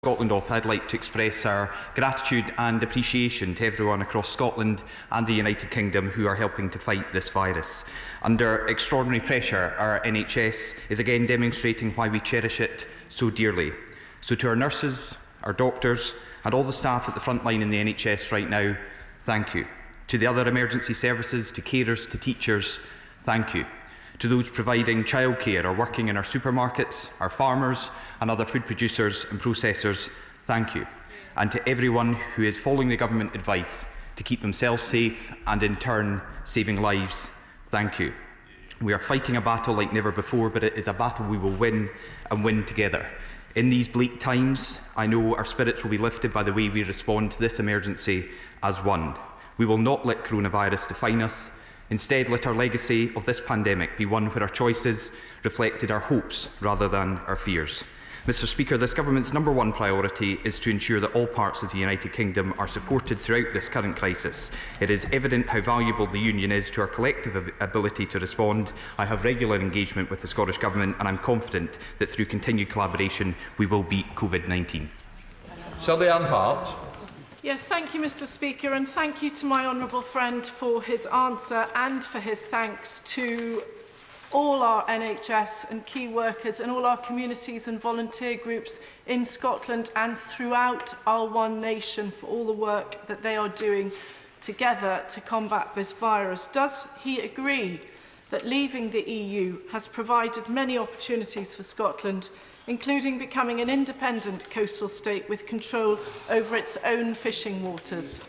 Scotland off, I'd like to express our gratitude and appreciation to everyone across Scotland and the United Kingdom who are helping to fight this virus. Under extraordinary pressure, our NHS is again demonstrating why we cherish it so dearly. So to our nurses, our doctors and all the staff at the front line in the NHS right now, thank you. To the other emergency services, to carers, to teachers, thank you. To those providing childcare or working in our supermarkets, our farmers and other food producers and processors, thank you. And to everyone who is following the government advice to keep themselves safe and in turn saving lives, thank you. We are fighting a battle like never before, but it is a battle we will win and win together. In these bleak times, I know our spirits will be lifted by the way we respond to this emergency as one. We will not let coronavirus define us. Instead, let our legacy of this pandemic be one where our choices reflected our hopes rather than our fears. Mr Speaker, this Government's #1 priority is to ensure that all parts of the United Kingdom are supported throughout this current crisis. It is evident how valuable the Union is to our collective ability to respond. I have regular engagement with the Scottish Government and I am confident that through continued collaboration we will beat COVID-19. Shelly-Ann Hart. Yes, thank you, Mr Speaker, and thank you to my honourable friend for his answer and for his thanks to all our NHS and key workers and all our communities and volunteer groups in Scotland and throughout our one nation for all the work that they are doing together to combat this virus. Does he agree that leaving the EU has provided many opportunities for Scotland, including becoming an independent coastal state with control over its own fishing waters?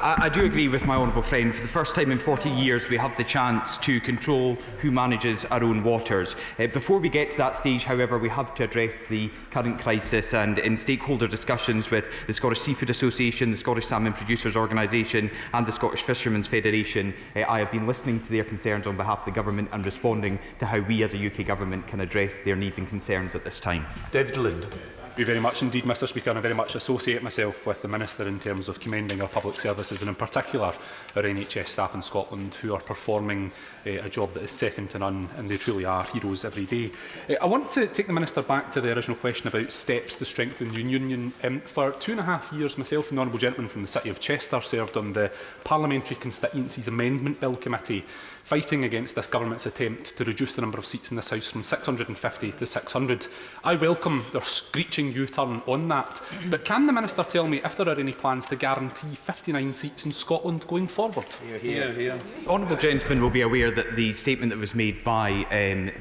I do agree with my honourable friend. For the first time in 40 years, we have the chance to control who manages our own waters. Before we get to that stage, however, we have to address the current crisis, and in stakeholder discussions with the Scottish Seafood Association, the Scottish Salmon Producers Organisation and the Scottish Fishermen's Federation, I have been listening to their concerns on behalf of the Government and responding to how we as a UK Government can address their needs and concerns at this time. David Lind. Thank you very much indeed, Mr Speaker, and I very much associate myself with the Minister in terms of commending our public services and in particular our NHS staff in Scotland who are performing a job that is second to none, and they truly are heroes every day. I want to take the Minister back to the original question about steps to strengthen the Union. For 2.5 years, myself and the Honourable Gentleman from the City of Chester served on the Parliamentary Constituencies Amendment Bill Committee, fighting against this Government's attempt to reduce the number of seats in this House from 650 to 600. I welcome their screeching U-turn on that, but can the Minister tell me if there are any plans to guarantee 59 seats in Scotland going forward? The honourable gentleman will be aware that the statement that was made by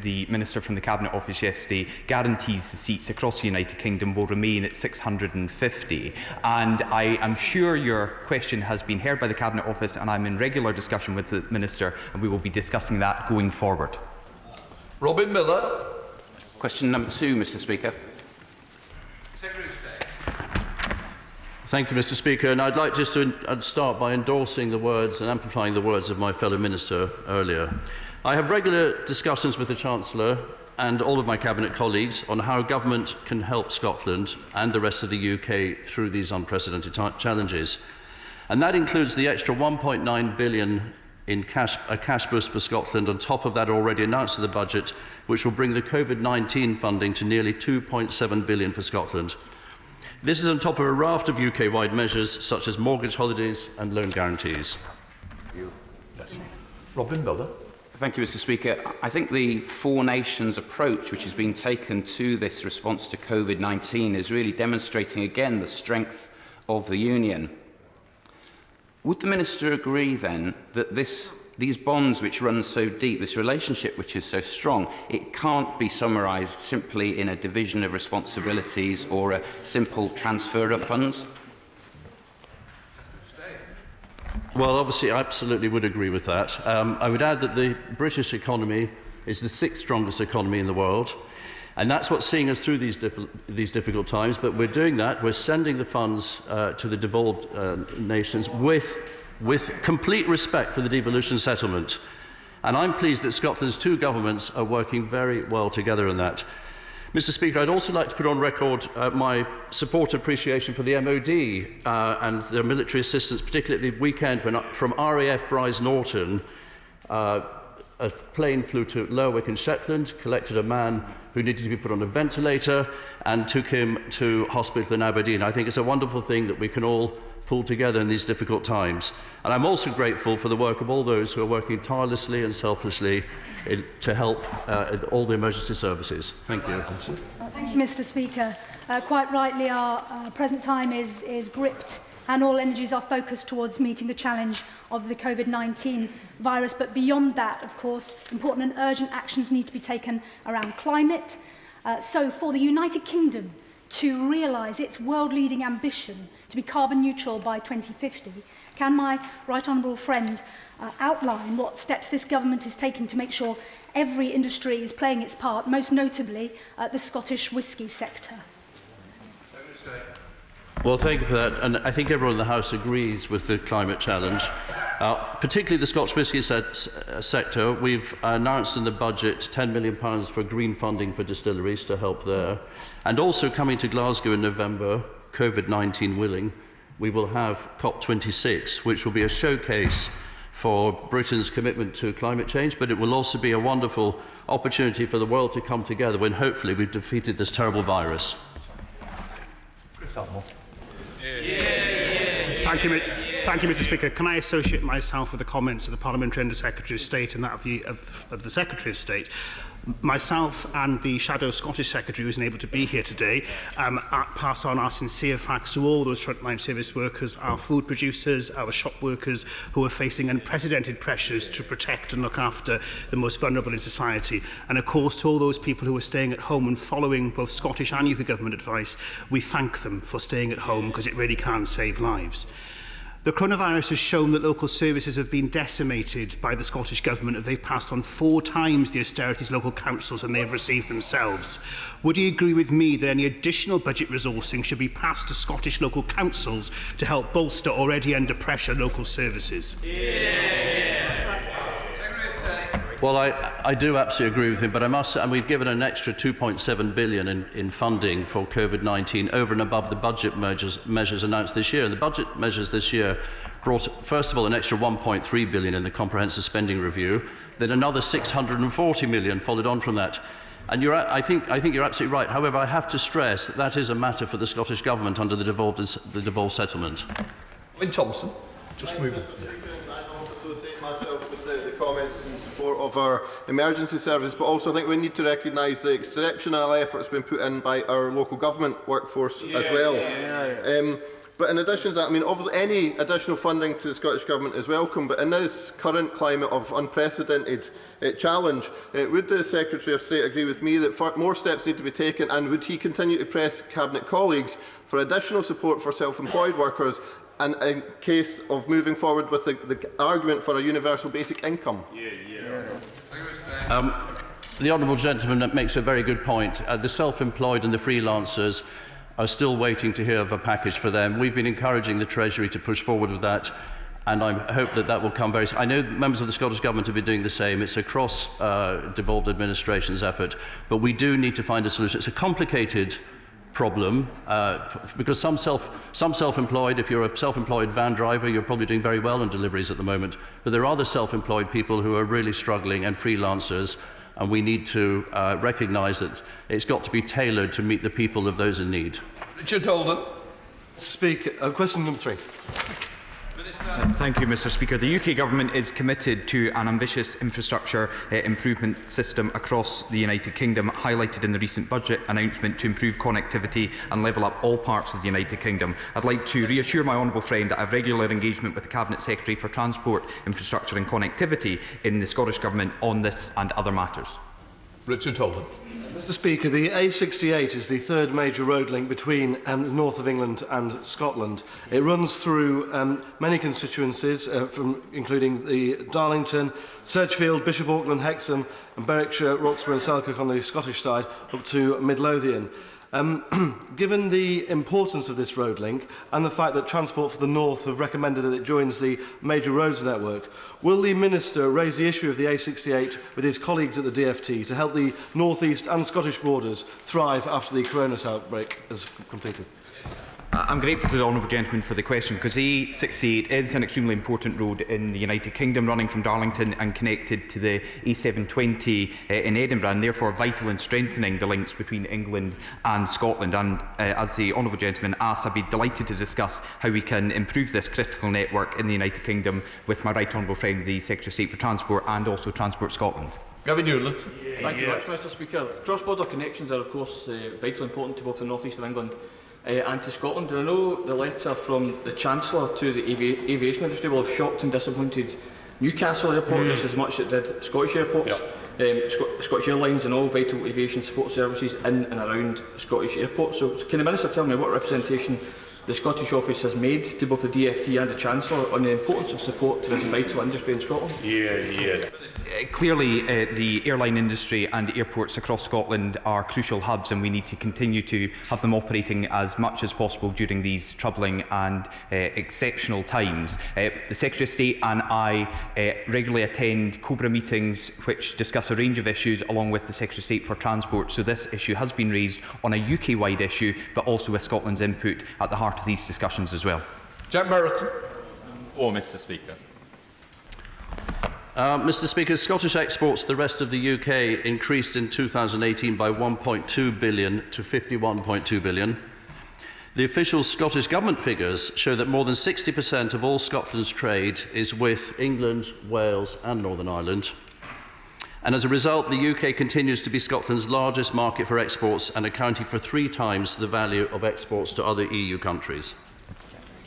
the Minister from the Cabinet Office yesterday guarantees the seats across the United Kingdom will remain at 650, and I am sure your question has been heard by the Cabinet Office, and I am in regular discussion with the Minister, and we will be discussing that going forward. Robin Miller. Question number 2, Mr Speaker. Thank you, Mr Speaker. And I'd like just to start by endorsing the words and amplifying the words of my fellow Minister earlier. I have regular discussions with the Chancellor and all of my Cabinet colleagues on how government can help Scotland and the rest of the UK through these unprecedented challenges. And that includes the extra £1.9 billion in a cash boost for Scotland on top of that already announced in the budget, which will bring the COVID-19 funding to nearly £2.7 billion for Scotland. This is on top of a raft of UK-wide measures such as mortgage holidays and loan guarantees. Robin Miller. Thank you, Mr Speaker. I think the four nations approach which has been taken to this response to COVID-19 is really demonstrating again the strength of the Union. Would the Minister agree then that these bonds which run so deep, this relationship which is so strong, it can't be summarised simply in a division of responsibilities or a simple transfer of funds? Well, obviously, I absolutely would agree with that. I would add that the British economy is the 6th strongest economy in the world, and that's what's seeing us through these difficult times. But we're doing that. We're sending the funds to the devolved nations with complete respect for the devolution settlement. And I'm pleased that Scotland's 2 governments are working very well together in that. Mr Speaker, I'd also like to put on record my support and appreciation for the MOD and their military assistance, particularly at the weekend when from RAF Bryce Norton, a plane flew to Lerwick in Shetland, collected a man who needed to be put on a ventilator and took him to hospital in Aberdeen. I think it's a wonderful thing that we can all pull together in these difficult times. And I'm also grateful for the work of all those who are working tirelessly and selflessly to help all the emergency services. Thank you. Thank you, Mr. Speaker. Quite rightly, our present time is gripped and all energies are focused towards meeting the challenge of the COVID-19 virus. But beyond that, of course, important and urgent actions need to be taken around climate. So for the United Kingdom to realise its world-leading ambition to be carbon neutral by 2050, can my right honourable friend outline what steps this government is taking to make sure every industry is playing its part, most notably the Scottish whisky sector? Well, thank you for that. And I think everyone in the House agrees with the climate challenge. Particularly the Scotch whisky sector, we've announced in the budget £10 million for green funding for distilleries to help there. And also coming to Glasgow in November, COVID-19 willing, we will have COP26, which will be a showcase for Britain's commitment to climate change, but it will also be a wonderful opportunity for the world to come together when hopefully we've defeated this terrible virus. Thank you, Mr. Speaker. Can I associate myself with the comments of the Parliamentary Under Secretary of State and that of the Secretary of State? Myself and the Shadow Scottish Secretary, who isn't able to be here today, pass on our sincere thanks to all those frontline service workers, our food producers, our shop workers, who are facing unprecedented pressures to protect and look after the most vulnerable in society. And of course, to all those people who are staying at home and following both Scottish and UK Government advice, we thank them for staying at home because it really can save lives. The coronavirus has shown that local services have been decimated by the Scottish Government as they've passed on 4 times the austerities local councils and they have received themselves. Would you agree with me that any additional budget resourcing should be passed to Scottish local councils to help bolster already under pressure local services? Well, I do absolutely agree with him, but I must say, and we've given an extra £2.7 billion in funding for COVID-19 over and above the budget measures announced this year. And the budget measures this year brought, first of all, an extra £1.3 billion in the comprehensive spending review, then another £640 million followed on from that. And I think you're absolutely right. However, I have to stress that that is a matter for the Scottish Government under the devolved settlement. Wyn Thompson, just moving. Myself with the comments in support of our emergency service, but also I think we need to recognise the exceptional efforts being put in by our local government workforce as well. But in addition to that, I mean, obviously any additional funding to the Scottish Government is welcome, but in this current climate of unprecedented challenge, would the Secretary of State agree with me that more steps need to be taken, and would he continue to press Cabinet colleagues for additional support for self-employed workers and in case of moving forward with the argument for a universal basic income? The honourable gentleman makes a very good point. The self-employed and the freelancers are still waiting to hear of a package for them. We've been encouraging the Treasury to push forward with that, and I hope that that will come very soon. I know members of the Scottish Government have been doing the same. It's a cross-devolved administration's effort, but we do need to find a solution. It's a complicated problem because some self-employed, if you're a self-employed van driver, you're probably doing very well on deliveries at the moment, but there are other self-employed people who are really struggling and freelancers, and we need to recognise that it's got to be tailored to meet the people of those in need. Richard Holden. Speaker, question number 3. Thank you, Mr. Speaker. The UK Government is committed to an ambitious infrastructure improvement system across the United Kingdom, highlighted in the recent budget announcement to improve connectivity and level up all parts of the United Kingdom. I'd like to reassure my honourable friend that I have regular engagement with the Cabinet Secretary for Transport, Infrastructure and Connectivity in the Scottish Government on this and other matters. Richard Holden. Mr. Speaker, the A68 is the third major road link between the north of England and Scotland. It runs through many constituencies, including the Darlington, Sedgefield, Bishop Auckland, Hexham, and Berwickshire, Roxburgh and Selkirk on the Scottish side, up to Midlothian. Given the importance of this road link and the fact that Transport for the North have recommended that it joins the major roads network, will the Minister raise the issue of the A68 with his colleagues at the DFT to help the North East and Scottish borders thrive after the coronavirus outbreak has completed? I'm grateful to the honourable gentleman for the question, because A68 is an extremely important road in the United Kingdom, running from Darlington and connected to the A720 in Edinburgh, and therefore vital in strengthening the links between England and Scotland. And as the honourable gentleman asked, I'd be delighted to discuss how we can improve this critical network in the United Kingdom with my right honourable friend, the Secretary of State for Transport, and also Transport Scotland. Gavin Newland. Thank you very much, Mr Speaker. Cross-border connections are, of course, vitally important to both the North East of England and to Scotland. And I know the letter from the Chancellor to the aviation industry will have shocked and disappointed Newcastle Airport just as much as it did Scottish airports, Scottish Airlines and all vital aviation support services in and around Scottish airports. So can the Minister tell me what representation the Scottish Office has made to both the DfT and the Chancellor on the importance of support to this vital industry in Scotland? Clearly, the airline industry and airports across Scotland are crucial hubs, and we need to continue to have them operating as much as possible during these troubling and exceptional times. The Secretary of State and I regularly attend COBRA meetings which discuss a range of issues along with the Secretary of State for Transport, so this issue has been raised on a UK-wide issue, but also with Scotland's input at the heart of these discussions as well. Jack Burton. Mr Speaker. Mr Speaker, Scottish exports to the rest of the UK increased in 2018 by 1.2 billion to 51.2 billion. The official Scottish Government figures show that more than 60% of all Scotland's trade is with England, Wales and Northern Ireland. And as a result, the UK continues to be Scotland's largest market for exports and accounting for 3 times the value of exports to other EU countries.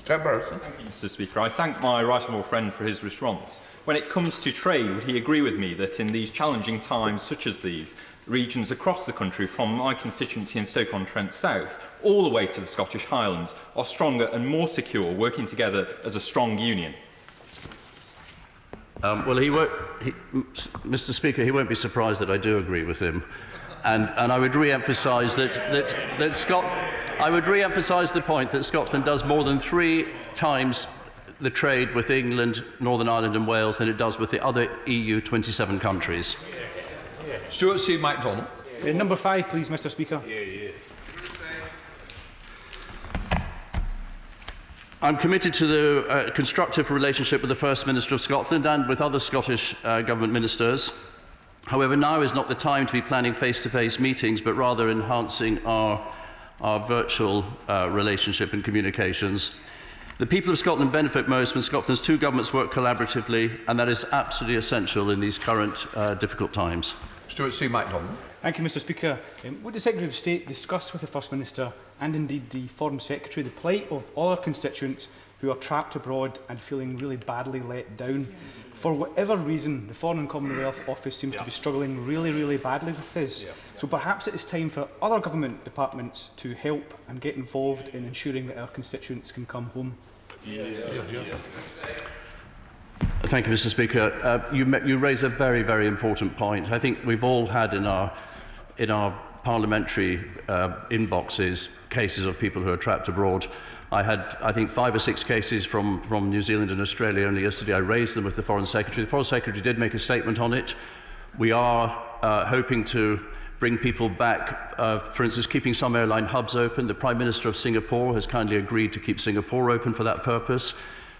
Thank you, Mr Speaker. I thank my right honourable friend for his response. When it comes to trade, would he agree with me that in these challenging times such as these, regions across the country, from my constituency in Stoke-on-Trent South all the way to the Scottish Highlands, are stronger and more secure, working together as a strong union? Mr Speaker, he won't be surprised that I do agree with him. And I would re-emphasise I would re-emphasise the point that Scotland does more than 3 times the trade with England, Northern Ireland and Wales than it does with the other EU 27 countries. Stuart C. MacDonald. Number 5, please, Mr Speaker. I'm committed to the constructive relationship with the First Minister of Scotland and with other Scottish Government ministers. However, now is not the time to be planning face-to-face meetings, but rather enhancing our virtual relationship and communications. The people of Scotland benefit most when Scotland's 2 governments work collaboratively, and that is absolutely essential in these current difficult times. Stuart C. MacDonald. Thank you, Mr Speaker. Would the Secretary of State discuss with the First Minister and indeed the Foreign Secretary the plight of all our constituents who are trapped abroad and feeling really badly let down? For whatever reason, the Foreign and Commonwealth Office seems to be struggling really badly with this. So perhaps it is time for other government departments to help and get involved in ensuring that our constituents can come home. Thank you, Mr Speaker. You raise a very important point. I think we've all had in our parliamentary inboxes cases of people who are trapped abroad. I had, I think, 5 or 6 cases from New Zealand and Australia only yesterday. I raised them with the Foreign Secretary. The Foreign Secretary did make a statement on it. We are hoping to bring people back, for instance, keeping some airline hubs open. The Prime Minister of Singapore has kindly agreed to keep Singapore open for that purpose.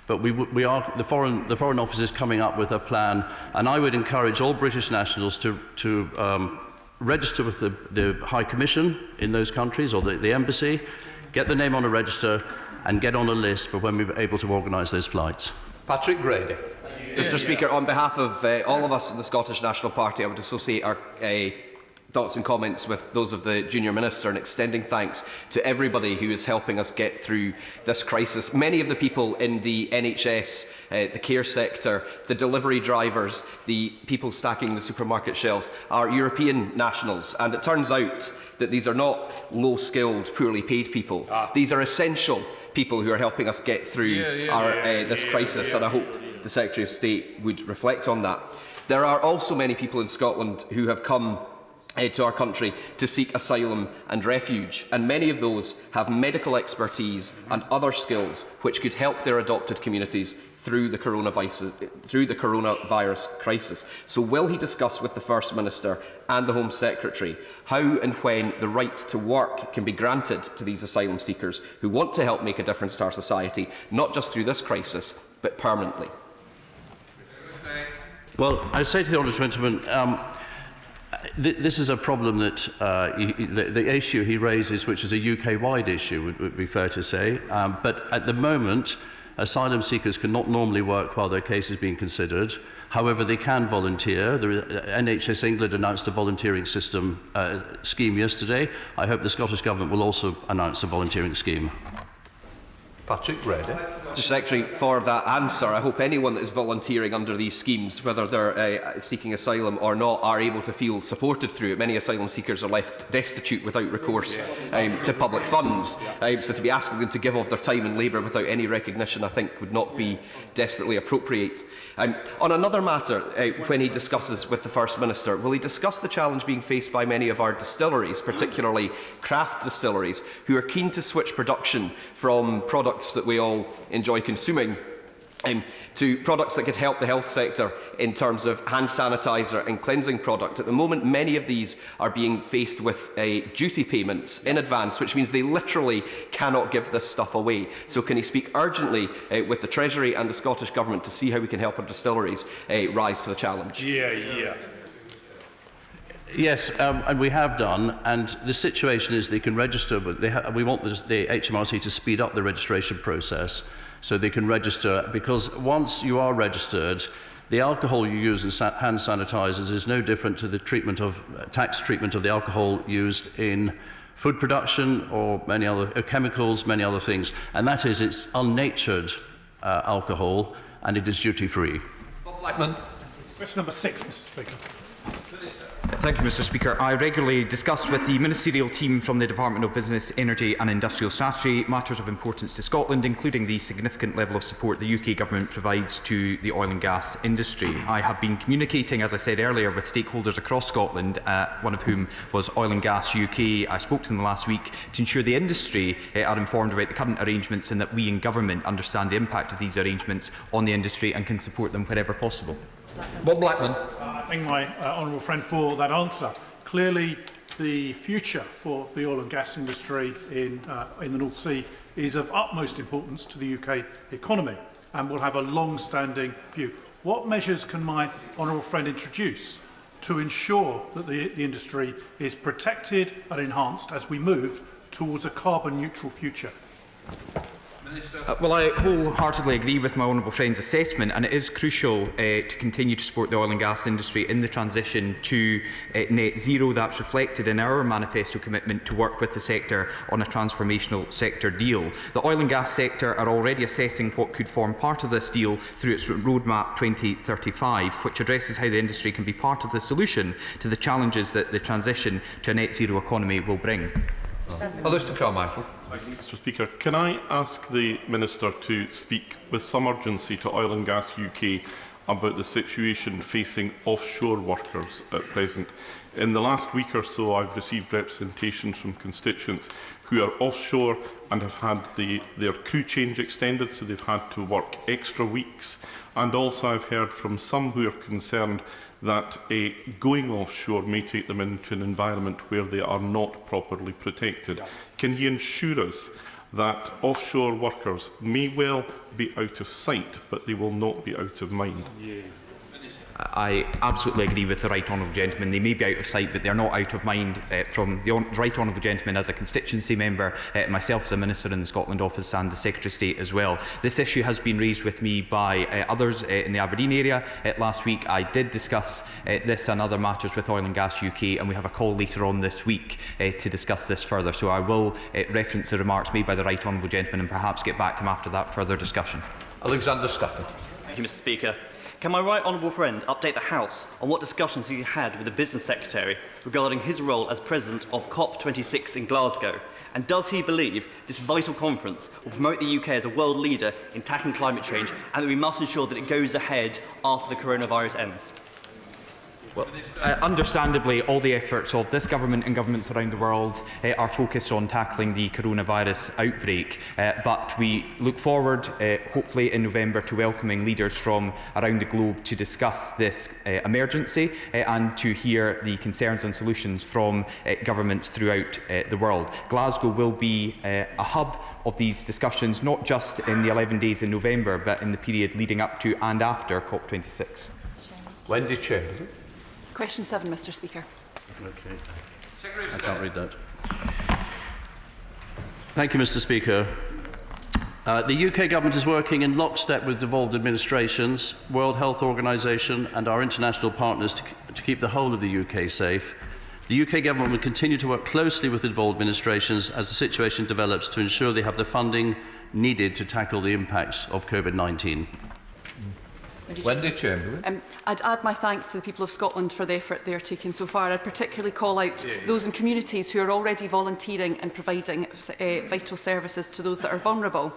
But the Foreign Office is coming up with a plan, and I would encourage all British nationals to register with the High Commission in those countries or the embassy, get the name on a register and get on a list for when we're able to organise those flights. Patrick Grady. Mr Speaker, on behalf of all of us in the Scottish National Party, I would associate our thoughts and comments with those of the Junior Minister and extending thanks to everybody who is helping us get through this crisis. Many of the people in the NHS, the care sector, the delivery drivers, the people stacking the supermarket shelves are European nationals, and it turns out that these are not low-skilled, poorly paid people. These are essential people who are helping us get through this crisis, and I hope the Secretary of State would reflect on that. There are also many people in Scotland who have come to our country to seek asylum and refuge, and many of those have medical expertise and other skills which could help their adopted communities through the coronavirus crisis. So will he discuss with the First Minister and the Home Secretary how and when the right to work can be granted to these asylum seekers who want to help make a difference to our society, not just through this crisis, but permanently? Well, I say to the honourable gentleman, this is a problem that the issue he raises, which is a UK-wide issue, would be fair to say. But at the moment, asylum seekers cannot normally work while their case is being considered. However, they can volunteer. The NHS England announced a volunteering scheme yesterday. I hope the Scottish Government will also announce a volunteering scheme. Patrick Reddy. Mr. Secretary, for that answer, I hope anyone that is volunteering under these schemes, whether they're seeking asylum or not, are able to feel supported through it. Many asylum seekers are left destitute without recourse to public funds. So to be asking them to give of their time and labour without any recognition, I think, would not be desperately appropriate. On another matter, when he discusses with the First Minister, will he discuss the challenge being faced by many of our distilleries, particularly craft distilleries, who are keen to switch production from products that we all enjoy consuming to products that could help the health sector in terms of hand sanitizer and cleansing product? At the moment, many of these are being faced with duty payments in advance, which means they literally cannot give this stuff away. So can he speak urgently with the Treasury and the Scottish Government to see how we can help our distilleries rise to the challenge? Yes, and we have done, and the situation is they can register, but we want the HMRC to speed up the registration process so they can register, because once you are registered, the alcohol you use in hand sanitizers is no different to the tax treatment of the alcohol used in food production or many other chemicals, many other things, and that is it's unnatured alcohol, and it is duty-free. Bob Blackman. Question number 6, Mr. Speaker. Thank you, Mr. Speaker. I regularly discuss with the ministerial team from the Department of Business, Energy and Industrial Strategy matters of importance to Scotland, including the significant level of support the UK Government provides to the oil and gas industry. I have been communicating, as I said earlier, with stakeholders across Scotland, one of whom was Oil and Gas UK. I spoke to them last week to ensure the industry are informed about the current arrangements and that we in Government understand the impact of these arrangements on the industry and can support them wherever possible. Bob Blackman. I thank my honourable friend for that answer. Clearly, the future for the oil and gas industry in the North Sea is of utmost importance to the UK economy and will have a long-standing view. What measures can my honourable friend introduce to ensure that the industry is protected and enhanced as we move towards a carbon-neutral future? Well, I wholeheartedly agree with my honourable friend's assessment, and it is crucial to continue to support the oil and gas industry in the transition to net zero. That's reflected in our manifesto commitment to work with the sector on a transformational sector deal. The oil and gas sector are already assessing what could form part of this deal through its Roadmap 2035, which addresses how the industry can be part of the solution to the challenges that the transition to a net zero economy will bring. Mr. Carmichael. Thank you, Mr. Speaker. Can I ask the Minister to speak with some urgency to Oil and Gas UK about the situation facing offshore workers at present? In the last week or so, I've received representations from constituents who are offshore and have had their crew change extended, so they've had to work extra weeks. And also I've heard from some who are concerned that going offshore may take them into an environment where they are not properly protected. Can he ensure us that offshore workers may well be out of sight, but they will not be out of mind? I absolutely agree with the Right Honourable Gentleman. They may be out of sight, but they are not out of mind from the Right Honourable Gentleman as a constituency member, myself as a Minister in the Scotland Office and the Secretary of State as well. This issue has been raised with me by others in the Aberdeen area. Last week I did discuss this and other matters with Oil and Gas UK, and we have a call later on this week to discuss this further. So I will reference the remarks made by the Right Honourable Gentleman and perhaps get back to him after that further discussion. Alexander Stafford. Thank you, Mr. Speaker. Can my right honourable friend update the House on what discussions he had with the Business Secretary regarding his role as President of COP26 in Glasgow? And does he believe this vital conference will promote the UK as a world leader in tackling climate change, and that we must ensure that it goes ahead after the coronavirus ends? Well, understandably, all the efforts of this government and governments around the world are focused on tackling the coronavirus outbreak, but we look forward, hopefully in November, to welcoming leaders from around the globe to discuss this emergency and to hear the concerns and solutions from governments throughout the world. Glasgow will be a hub of these discussions, not just in the 11 days in November, but in the period leading up to and after COP26. Wendy Chair. Question 7, Mr. Speaker. Okay. I can't read that. Thank you, Mr. Speaker. The UK government is working in lockstep with devolved administrations, World Health Organization and our international partners to keep the whole of the UK safe. The UK government will continue to work closely with devolved administrations as the situation develops to ensure they have the funding needed to tackle the impacts of COVID-19. Wendy Chamberlain. I'd add my thanks to the people of Scotland for the effort they are taking so far. I'd particularly call out those in communities who are already volunteering and providing vital services to those that are vulnerable.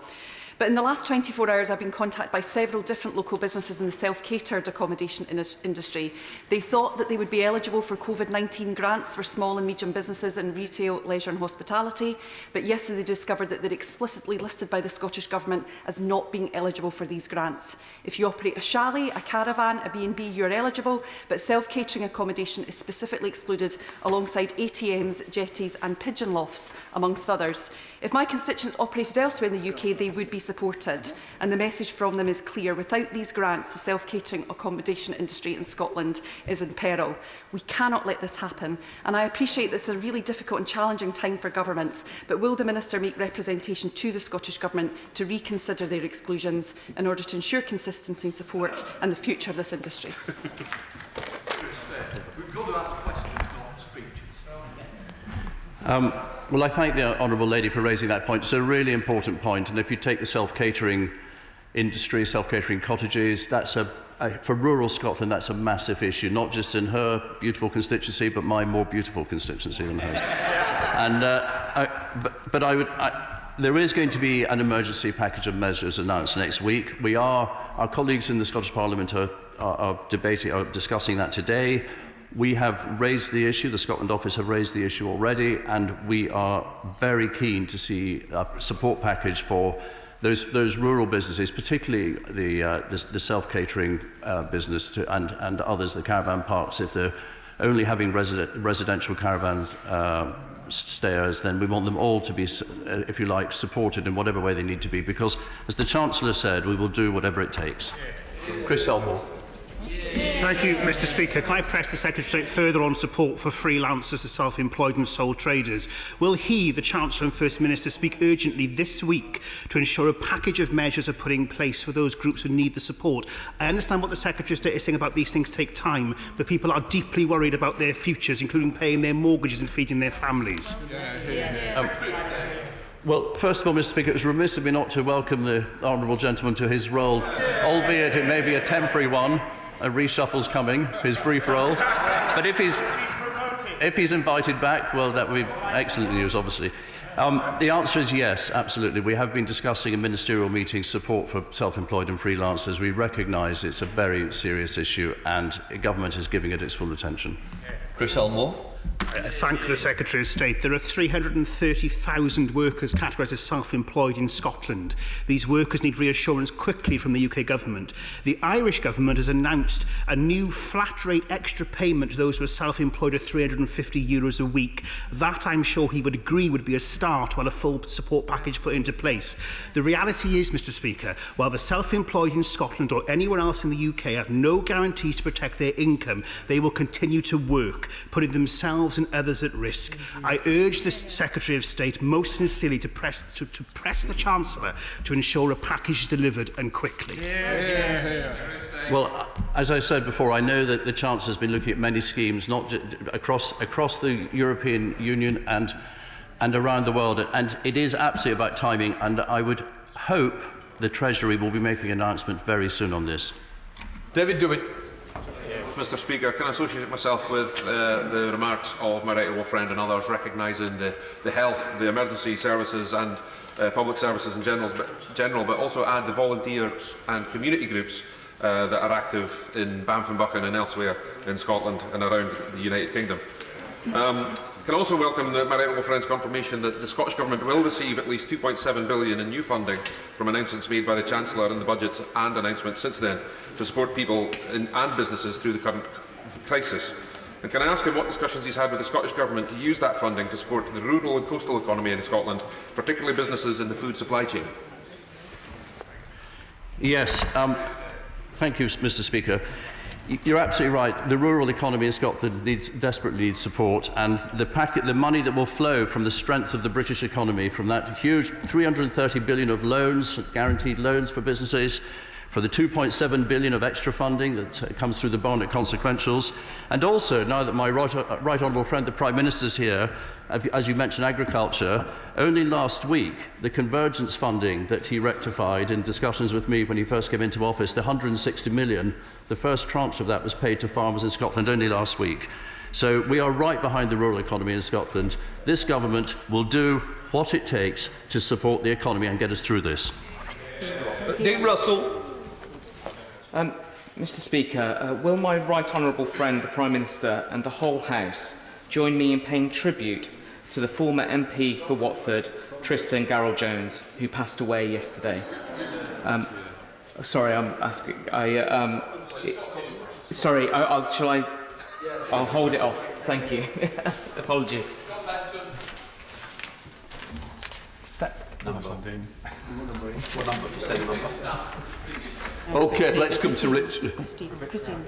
But in the last 24 hours, I've been contacted by several different local businesses in the self-catered accommodation industry. They thought that they would be eligible for COVID-19 grants for small and medium businesses in retail, leisure and hospitality, but yesterday they discovered that they're explicitly listed by the Scottish Government as not being eligible for these grants. If you operate a chalet, a caravan, a B&B, you're eligible, but self-catering accommodation is specifically excluded alongside ATMs, jetties and pigeon lofts, amongst others. If my constituents operated elsewhere in the UK, they would be supported, and the message from them is clear. Without these grants, the self-catering accommodation industry in Scotland is in peril. We cannot let this happen, and I appreciate this is a really difficult and challenging time for governments, but will the Minister make representation to the Scottish Government to reconsider their exclusions in order to ensure consistency, support and the future of this industry? We've got to ask questions, not speeches. Well, I thank the Honourable Lady for raising that point. It's a really important point, and if you take the self-catering industry, self-catering cottages, that's for rural Scotland, that's a massive issue, not just in her beautiful constituency, but my more beautiful constituency than hers. And, there is going to be an emergency package of measures announced next week. Our colleagues in the Scottish Parliament are discussing that today. We have raised the issue, the Scotland Office have raised the issue already, and we are very keen to see a support package for those rural businesses, particularly the self-catering business and others, the caravan parks. If they're only having residential caravan stayers, then we want them all to be, if you like, supported in whatever way they need to be, because, as the Chancellor said, we will do whatever it takes. Chris Elmore. Thank you, Mr. Speaker. Can I press the Secretary of State further on support for freelancers, the self-employed and sole traders? Will he, the Chancellor and First Minister, speak urgently this week to ensure a package of measures are put in place for those groups who need the support? I understand what the Secretary of State is saying about these things take time, but people are deeply worried about their futures, including paying their mortgages and feeding their families. Well, first of all, Mr. Speaker, it was remiss of me not to welcome the honourable gentleman to his role, albeit it may be a temporary one. A reshuffle's coming, his brief role. But if he's invited back, well, that would be excellent news, obviously. The answer is yes, absolutely. We have been discussing in ministerial meetings support for self-employed and freelancers. We recognise it's a very serious issue, and the government is giving it its full attention. Chris Elmore. I thank the Secretary of State. There are 330,000 workers categorised as self-employed in Scotland. These workers need reassurance quickly from the UK Government. The Irish Government has announced a new flat-rate extra payment to those who are self-employed of €350 a week. That, I'm sure he would agree, would be a start while a full support package put into place. The reality is, Mr. Speaker, while the self-employed in Scotland or anywhere else in the UK have no guarantees to protect their income, they will continue to work, putting themselves and others at risk. I urge the Secretary of State most sincerely to press the Chancellor to ensure a package is delivered and quickly. Well, as I said before, I know that the Chancellor has been looking at many schemes, not just across the European Union and around the world, and it is absolutely about timing, and I would hope the Treasury will be making an announcement very soon on this. David Dewey. Mr. Speaker, can I associate myself with the remarks of my right honourable friend and others, recognising the health, the emergency services and public services in general, but also add the volunteers and community groups that are active in Banff-and-Buchan and elsewhere in Scotland and around the United Kingdom. Can also welcome my right honourable friend's confirmation that the Scottish Government will receive at least £2.7 billion in new funding from announcements made by the Chancellor in the budgets and announcements since then to support people and businesses through the current crisis. And can I ask him what discussions he's had with the Scottish Government to use that funding to support the rural and coastal economy in Scotland, particularly businesses in the food supply chain? Yes, thank you, Mr. Speaker. You're absolutely right. The rural economy in Scotland desperately needs support, and the money that will flow from the strength of the British economy, from that huge $330 billion of loans, guaranteed loans for businesses, for the $2.7 billion of extra funding that comes through the Barnett consequentials, and also, now that my right honourable friend, the Prime Minister's here, as you mentioned, agriculture, only last week, the convergence funding that he rectified in discussions with me when he first came into office, the $160 million, the first tranche of that was paid to farmers in Scotland only last week. So we are right behind the rural economy in Scotland. This government will do what it takes to support the economy and get us through this. Dean Russell. Mr. Speaker, will my right honourable friend, the Prime Minister, and the whole House join me in paying tribute to the former MP for Watford, Tristan Garrell-Jones, who passed away yesterday? Sorry, I'm asking. Sorry, I'll hold it off. Thank you. Apologies. OK, let's come to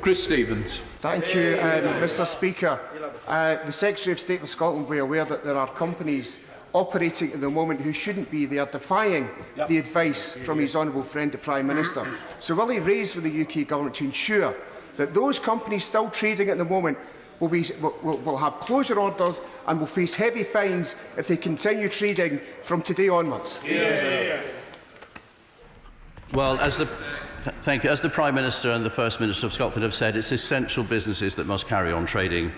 Chris Stevens. Thank you, Mr. Speaker. The Secretary of State for Scotland will be aware that there are companies operating at the moment who shouldn't be. They are defying the advice from his honourable friend, the Prime Minister. So will he raise with the UK Government to ensure that those companies still trading at the moment will have closure orders and will face heavy fines if they continue trading from today onwards? Well, thank you. As the Prime Minister and the First Minister of Scotland have said, it's essential businesses that must carry on trading.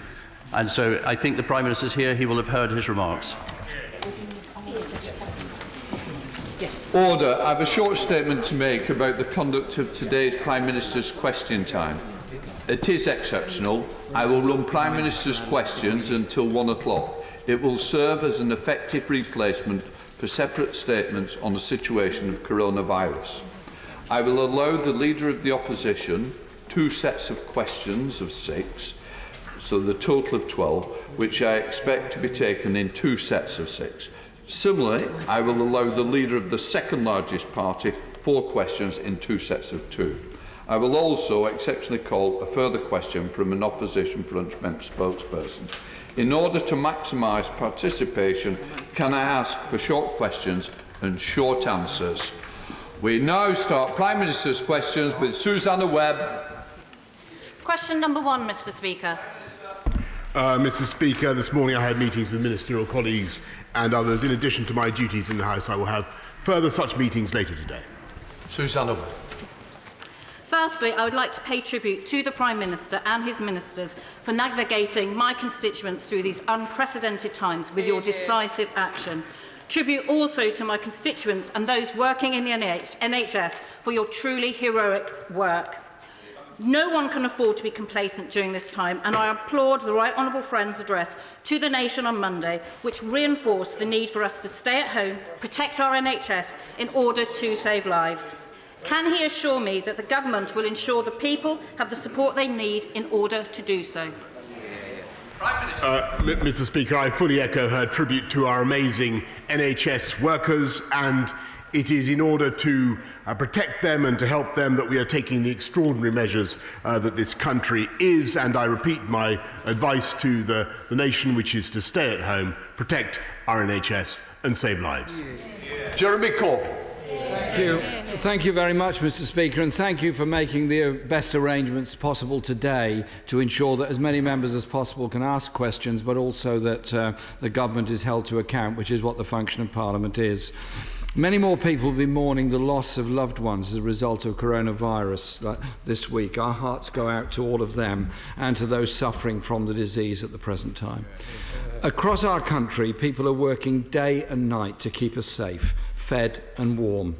And so I think the Prime Minister is here. He will have heard his remarks. Order. I have a short statement to make about the conduct of today's Prime Minister's question time. It is exceptional. I will run Prime Minister's questions until 1 o'clock. It will serve as an effective replacement for separate statements on the situation of coronavirus. I will allow the Leader of the Opposition 2 sets of questions of 6, so the total of 12, which I expect to be taken in 2 sets of 6. Similarly, I will allow the Leader of the second largest party 4 questions in 2 sets of 2. I will also exceptionally call a further question from an opposition front bench spokesperson. In order to maximise participation, can I ask for short questions and short answers? We now start Prime Minister's questions with Susanna Webb. Question number 1, Mr. Speaker. Mr. Speaker, this morning I had meetings with ministerial colleagues and others. In addition to my duties in the House, I will have further such meetings later today. Susanna Webb. Firstly, I would like to pay tribute to the Prime Minister and his ministers for navigating my constituents through these unprecedented times with your decisive action. Tribute also to my constituents and those working in the NHS for your truly heroic work. No one can afford to be complacent during this time, and I applaud the Right Honourable Friend's address to the nation on Monday, which reinforced the need for us to stay at home, protect our NHS in order to save lives. Can he assure me that the Government will ensure the people have the support they need in order to do so? Mr. Speaker, I fully echo her tribute to our amazing NHS workers, and it is in order to protect them and to help them that we are taking the extraordinary measures that this country is, and I repeat my advice to the nation, which is to stay at home, protect our NHS and save lives. Jeremy Corbyn. Thank you very much, Mr. Speaker, and thank you for making the best arrangements possible today to ensure that as many members as possible can ask questions, but also that the Government is held to account, which is what the function of Parliament is. Many more people will be mourning the loss of loved ones as a result of coronavirus this week. Our hearts go out to all of them and to those suffering from the disease at the present time. Across our country, people are working day and night to keep us safe, fed and warm.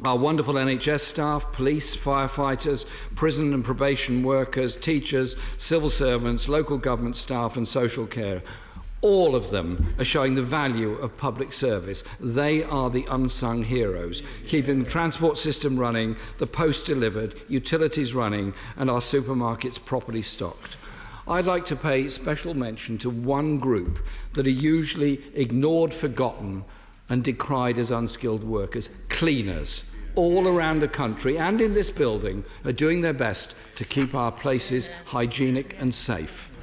Our wonderful NHS staff, police, firefighters, prison and probation workers, teachers, civil servants, local government staff and social care. All of them are showing the value of public service. They are the unsung heroes, keeping the transport system running, the post delivered, utilities running, and our supermarkets properly stocked. I'd like to pay special mention to one group that are usually ignored, forgotten, and decried as unskilled workers: cleaners. All around the country and in this building are doing their best to keep our places hygienic and safe.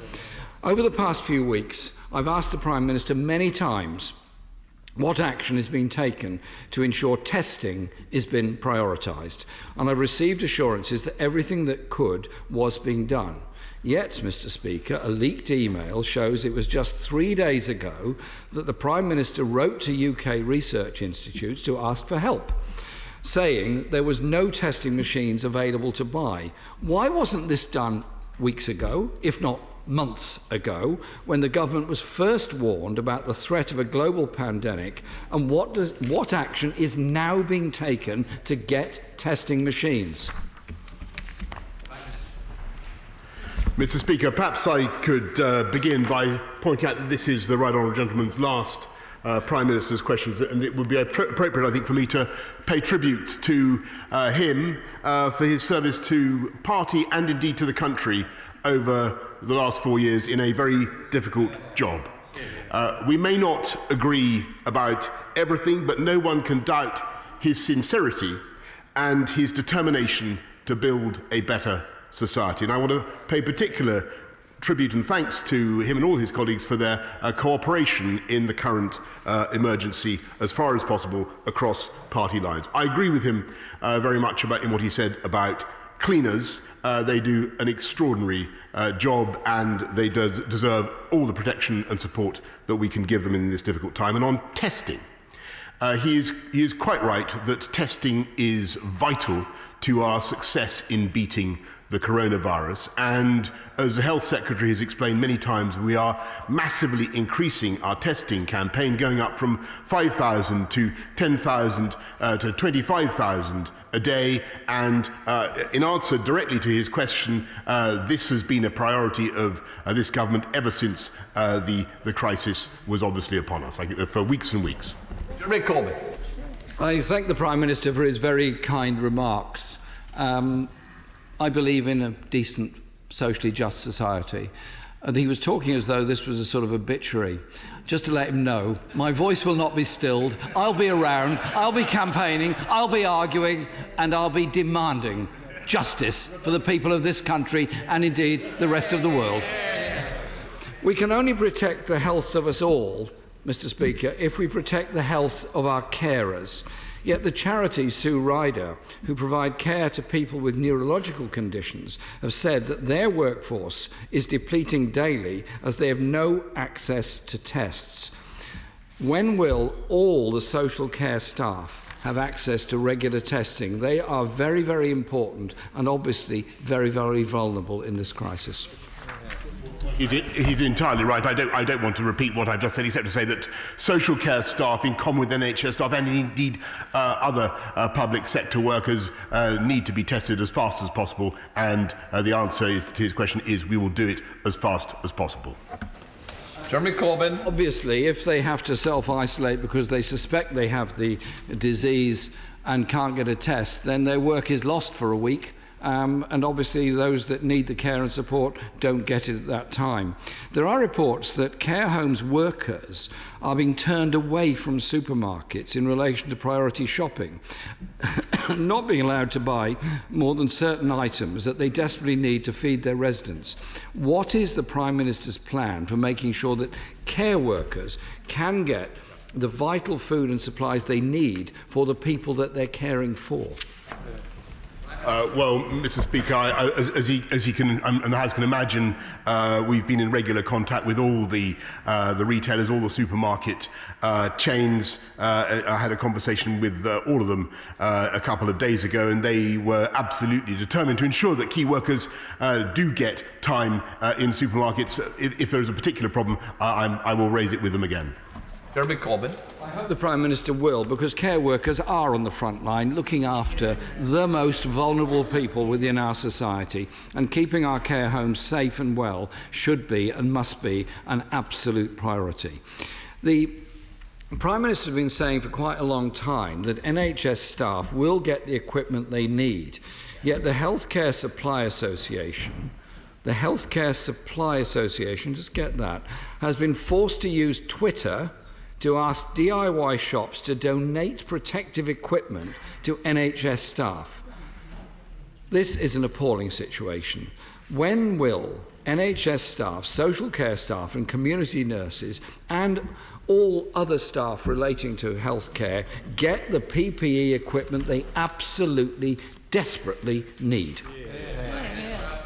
Over the past few weeks, I've asked the Prime Minister many times what action is being taken to ensure testing is being prioritised, and I've received assurances that everything that could was being done. Yet, Mr. Speaker, a leaked email shows it was just 3 days ago that the Prime Minister wrote to UK research institutes to ask for help, saying there was no testing machines available to buy. Why wasn't this done weeks ago, if not months ago, when the government was first warned about the threat of a global pandemic, and what action is now being taken to get testing machines? Mr. Speaker, perhaps I could begin by pointing out that this is the Right Honourable Gentleman's last Prime Minister's questions, and it would be appropriate, I think, for me to pay tribute to him for his service to party and indeed to the country over the last 4 years in a very difficult job. We may not agree about everything, but no one can doubt his sincerity and his determination to build a better society. And I want to pay particular tribute and thanks to him and all his colleagues for their cooperation in the current emergency as far as possible across party lines. I agree with him very much in what he said about cleaners. They do an extraordinary job, and they deserve all the protection and support that we can give them in this difficult time. And on testing, he is quite right that testing is vital to our success in beating the coronavirus, and as the Health Secretary has explained many times, we are massively increasing our testing campaign, going up from 5,000 to 10,000 to 25,000 a day, and in answer directly to his question, this has been a priority of this government ever since the crisis was obviously upon us, for weeks and weeks. Jeremy Corbyn. I thank the Prime Minister for his very kind remarks. I believe in a decent, socially just society. And he was talking as though this was a sort of obituary. Just to let him know, my voice will not be stilled. I'll be around, I'll be campaigning, I'll be arguing, and I'll be demanding justice for the people of this country and indeed the rest of the world. We can only protect the health of us all, Mr. Speaker, if we protect the health of our carers. Yet the charity Sue Ryder, who provide care to people with neurological conditions, have said that their workforce is depleting daily as they have no access to tests. When will all the social care staff have access to regular testing? They are very, very important and obviously very, very vulnerable in this crisis. He's entirely right. I don't want to repeat what I've just said, except to say that social care staff, in common with NHS staff and indeed other public sector workers, need to be tested as fast as possible. And the answer to his question is we will do it as fast as possible. Jeremy Corbyn. Obviously, if they have to self-isolate because they suspect they have the disease and can't get a test, then their work is lost for a week. And obviously those that need the care and support don't get it at that time. There are reports that care homes workers are being turned away from supermarkets in relation to priority shopping, not being allowed to buy more than certain items that they desperately need to feed their residents. What is the Prime Minister's plan for making sure that care workers can get the vital food and supplies they need for the people that they're caring for? Well, Mr. Speaker, as he can and the House can imagine, we've been in regular contact with all the retailers, all the supermarket chains. I had a conversation with all of them a couple of days ago, and they were absolutely determined to ensure that key workers do get time in supermarkets. If there is a particular problem, I will raise it with them again. Jeremy Corbyn. I hope the Prime Minister will, because care workers are on the front line looking after the most vulnerable people within our society, and keeping our care homes safe and well should be and must be an absolute priority. The Prime Minister has been saying for quite a long time that NHS staff will get the equipment they need, yet the Healthcare Supply Association, just get that, has been forced to use Twitter to ask DIY shops to donate protective equipment to NHS staff. This is an appalling situation. When will NHS staff, social care staff and community nurses and all other staff relating to healthcare get the PPE equipment they absolutely, desperately need?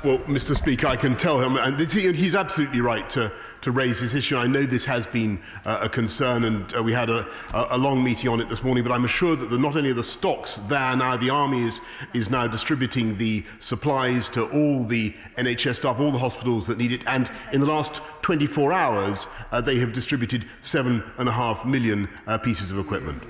Well, Mr. Speaker, I can tell him, and he's absolutely right to raise this issue. I know this has been a concern, and we had a long meeting on it this morning, but I'm assured that not only are the stocks there now, the Army is now distributing the supplies to all the NHS staff, all the hospitals that need it, and in the last 24 hours, they have distributed 7.5 million pieces of equipment.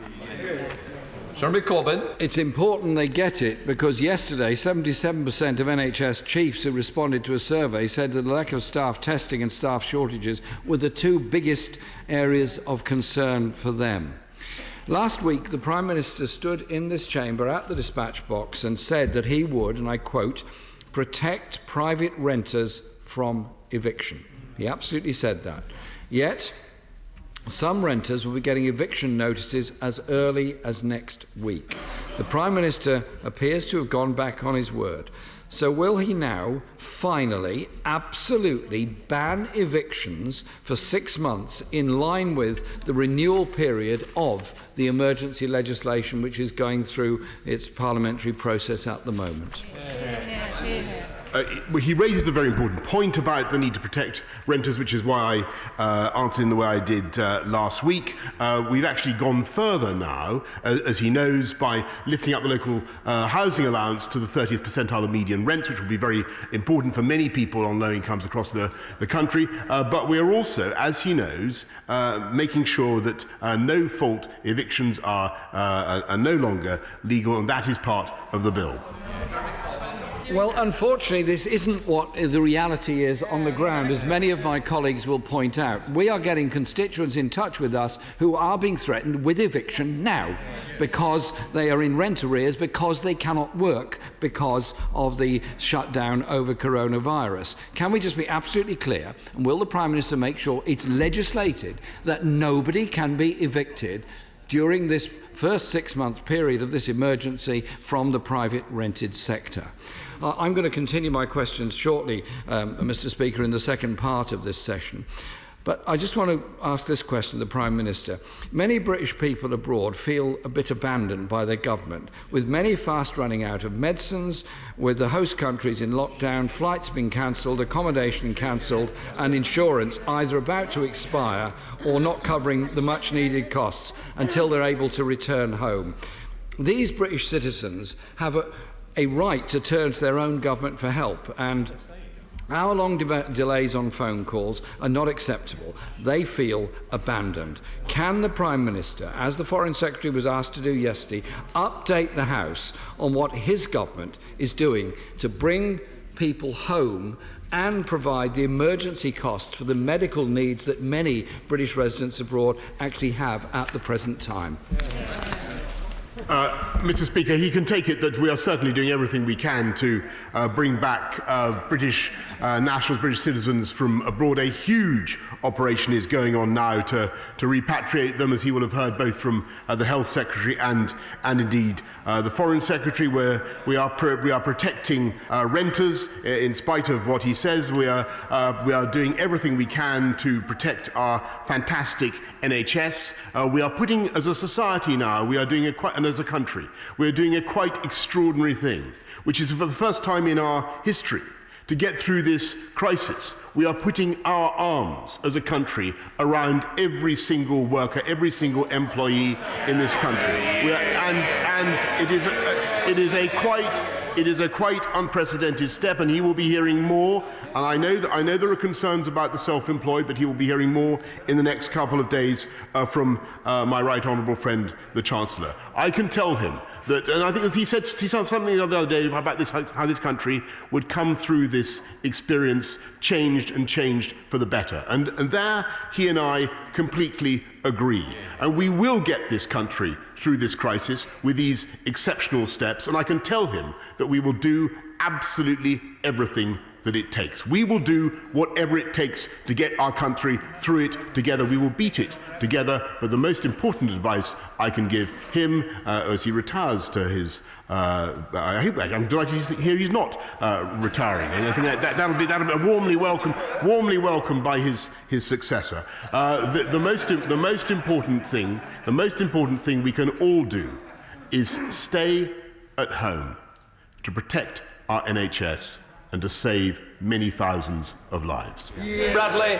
Jeremy Corbyn. It's important they get it, because yesterday 77% of NHS chiefs who responded to a survey said that the lack of staff testing and staff shortages were the two biggest areas of concern for them. Last week, the Prime Minister stood in this chamber at the dispatch box and said that he would, and I quote, protect private renters from eviction. He absolutely said that. Yet, some renters will be getting eviction notices as early as next week. The Prime Minister appears to have gone back on his word. So will he now finally absolutely ban evictions for 6 months in line with the renewal period of the emergency legislation which is going through its parliamentary process at the moment? He raises a very important point about the need to protect renters, which is why I answered in the way I did last week. We've actually gone further now, as he knows, by lifting up the local housing allowance to the 30th percentile of median rents, which will be very important for many people on low incomes across the country. But we are also, as he knows, making sure that no-fault evictions are no longer legal, and that is part of the bill. Well, unfortunately, this isn't what the reality is on the ground, as many of my colleagues will point out. We are getting constituents in touch with us who are being threatened with eviction now because they are in rent arrears, because they cannot work because of the shutdown over coronavirus. Can we just be absolutely clear, and will the Prime Minister make sure it's legislated that nobody can be evicted during this first 6-month period of this emergency from the private rented sector? I'm going to continue my questions shortly, Mr. Speaker, in the second part of this session. But I just want to ask this question to the Prime Minister. Many British people abroad feel a bit abandoned by their government, with many fast running out of medicines, with the host countries in lockdown, flights being cancelled, accommodation cancelled, and insurance either about to expire or not covering the much needed costs until they're able to return home. These British citizens have a right to turn to their own government for help, and hour-long delays on phone calls are not acceptable. They feel abandoned. Can the Prime Minister, as the Foreign Secretary was asked to do yesterday, update the House on what his government is doing to bring people home and provide the emergency costs for the medical needs that many British residents abroad actually have at the present time? Mr. Speaker, he can take it that we are certainly doing everything we can to bring back British nationals, British citizens from abroad. A huge operation is going on now to repatriate them, as he will have heard both from the Health Secretary and indeed the Foreign Secretary, where we are protecting renters in spite of what he says. We are doing everything we can to protect our fantastic NHS. We are putting, as a society now, we are doing and as a country, we are doing a quite extraordinary thing, which is for the first time in our history, to get through this crisis, we are putting our arms as a country around every single worker, every single employee in this country. And it is a quite it is a quite unprecedented step, and he will be hearing more. And I know there are concerns about the self-employed, but he will be hearing more in the next couple of days from my right honourable friend, the Chancellor. I can tell him that, and I think he said something the other day about this, how this country would come through this experience changed for the better. And there he and I completely agree. And we will get this country through this crisis with these exceptional steps. And I can tell him that we will do absolutely everything that it takes. We will do whatever it takes to get our country through it together. We will beat it together. But the most important advice I can give him as he retires to his I'm delighted to hear he's not retiring. And I think that'll be warmly welcomed by his successor. The most important thing we can all do is stay at home to protect our NHS and to save many thousands of lives. Bradley.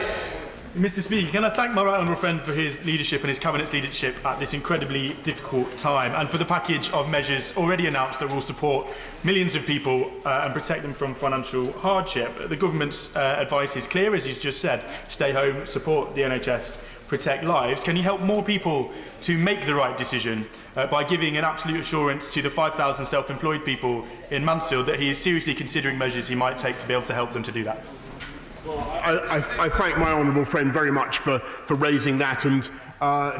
Mr. Speaker, can I thank my right honourable friend for his leadership and his Cabinet's leadership at this incredibly difficult time, and for the package of measures already announced that will support millions of people and protect them from financial hardship. The government's advice is clear, as he's just said: stay home, support the NHS, protect lives. Can you help more people to make the right decision by giving an absolute assurance to the 5,000 self-employed people in Mansfield that he is seriously considering measures he might take to be able to help them to do that? Well, I thank my honourable friend very much for raising that, and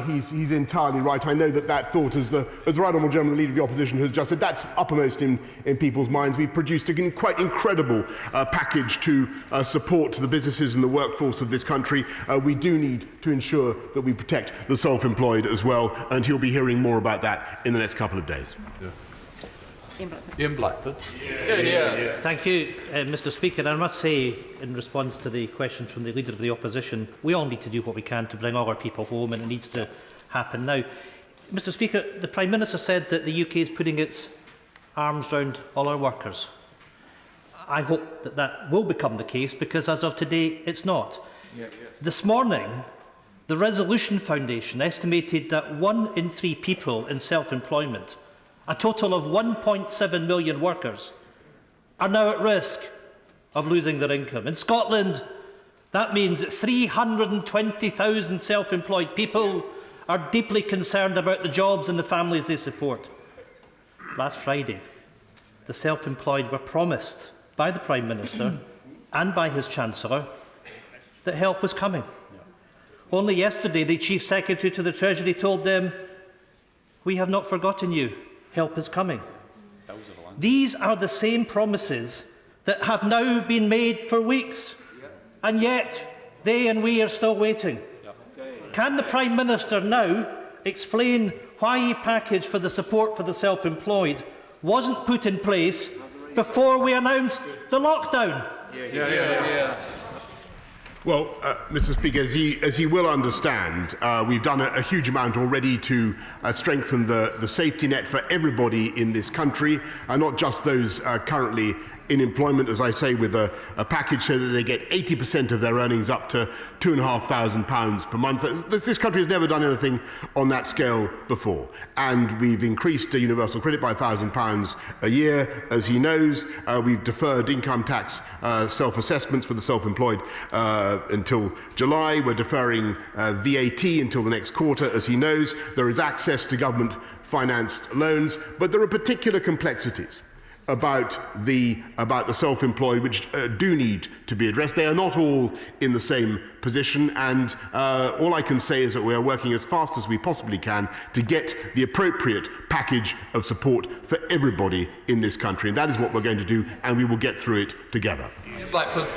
he's entirely right. I know that thought, as the right honourable gentleman, the Leader of the Opposition, has just said, that's uppermost in people's minds. We've produced a quite incredible package to support the businesses and the workforce of this country. We do need to ensure that we protect the self-employed as well, and he'll be hearing more about that in the next couple of days. Yeah. Ian Blackford. Thank you, Mr. Speaker. And I must say, in response to the question from the Leader of the Opposition, we all need to do what we can to bring all our people home, and it needs to happen now. Mr. Speaker, the Prime Minister said that the UK is putting its arms round all our workers. I hope that will become the case, because as of today, it's not. This morning, the Resolution Foundation estimated that 1 in 3 people in self-employment, a total of 1.7 million workers, are now at risk of losing their income. In Scotland, that means that 320,000 self-employed people are deeply concerned about the jobs and the families they support. Last Friday, the self-employed were promised by the Prime Minister and by his Chancellor that help was coming. Only yesterday, the Chief Secretary to the Treasury told them, "We have not forgotten you. Help is coming." These are the same promises that have now been made for weeks, and yet they and we are still waiting. Can the Prime Minister now explain why a package for the support for the self-employed wasn't put in place before we announced the lockdown? Well, Mr. Speaker, as he will understand, we've done a huge amount already to strengthen the safety net for everybody in this country, and not just those currently in employment, as I say, with a package so that they get 80% of their earnings up to £2,500 per month. This country has never done anything on that scale before. And we've increased the universal credit by £1,000 a year, as he knows. We've deferred income tax self-assessments for the self-employed until July. We're deferring VAT until the next quarter, as he knows. There is access to government-financed loans, but there are particular complexities about the self-employed which do need to be addressed. They are not all in the same position, and all I can say is that we are working as fast as we possibly can to get the appropriate package of support for everybody in this country, and that is what we're going to do, and we will get through it together. Blackford.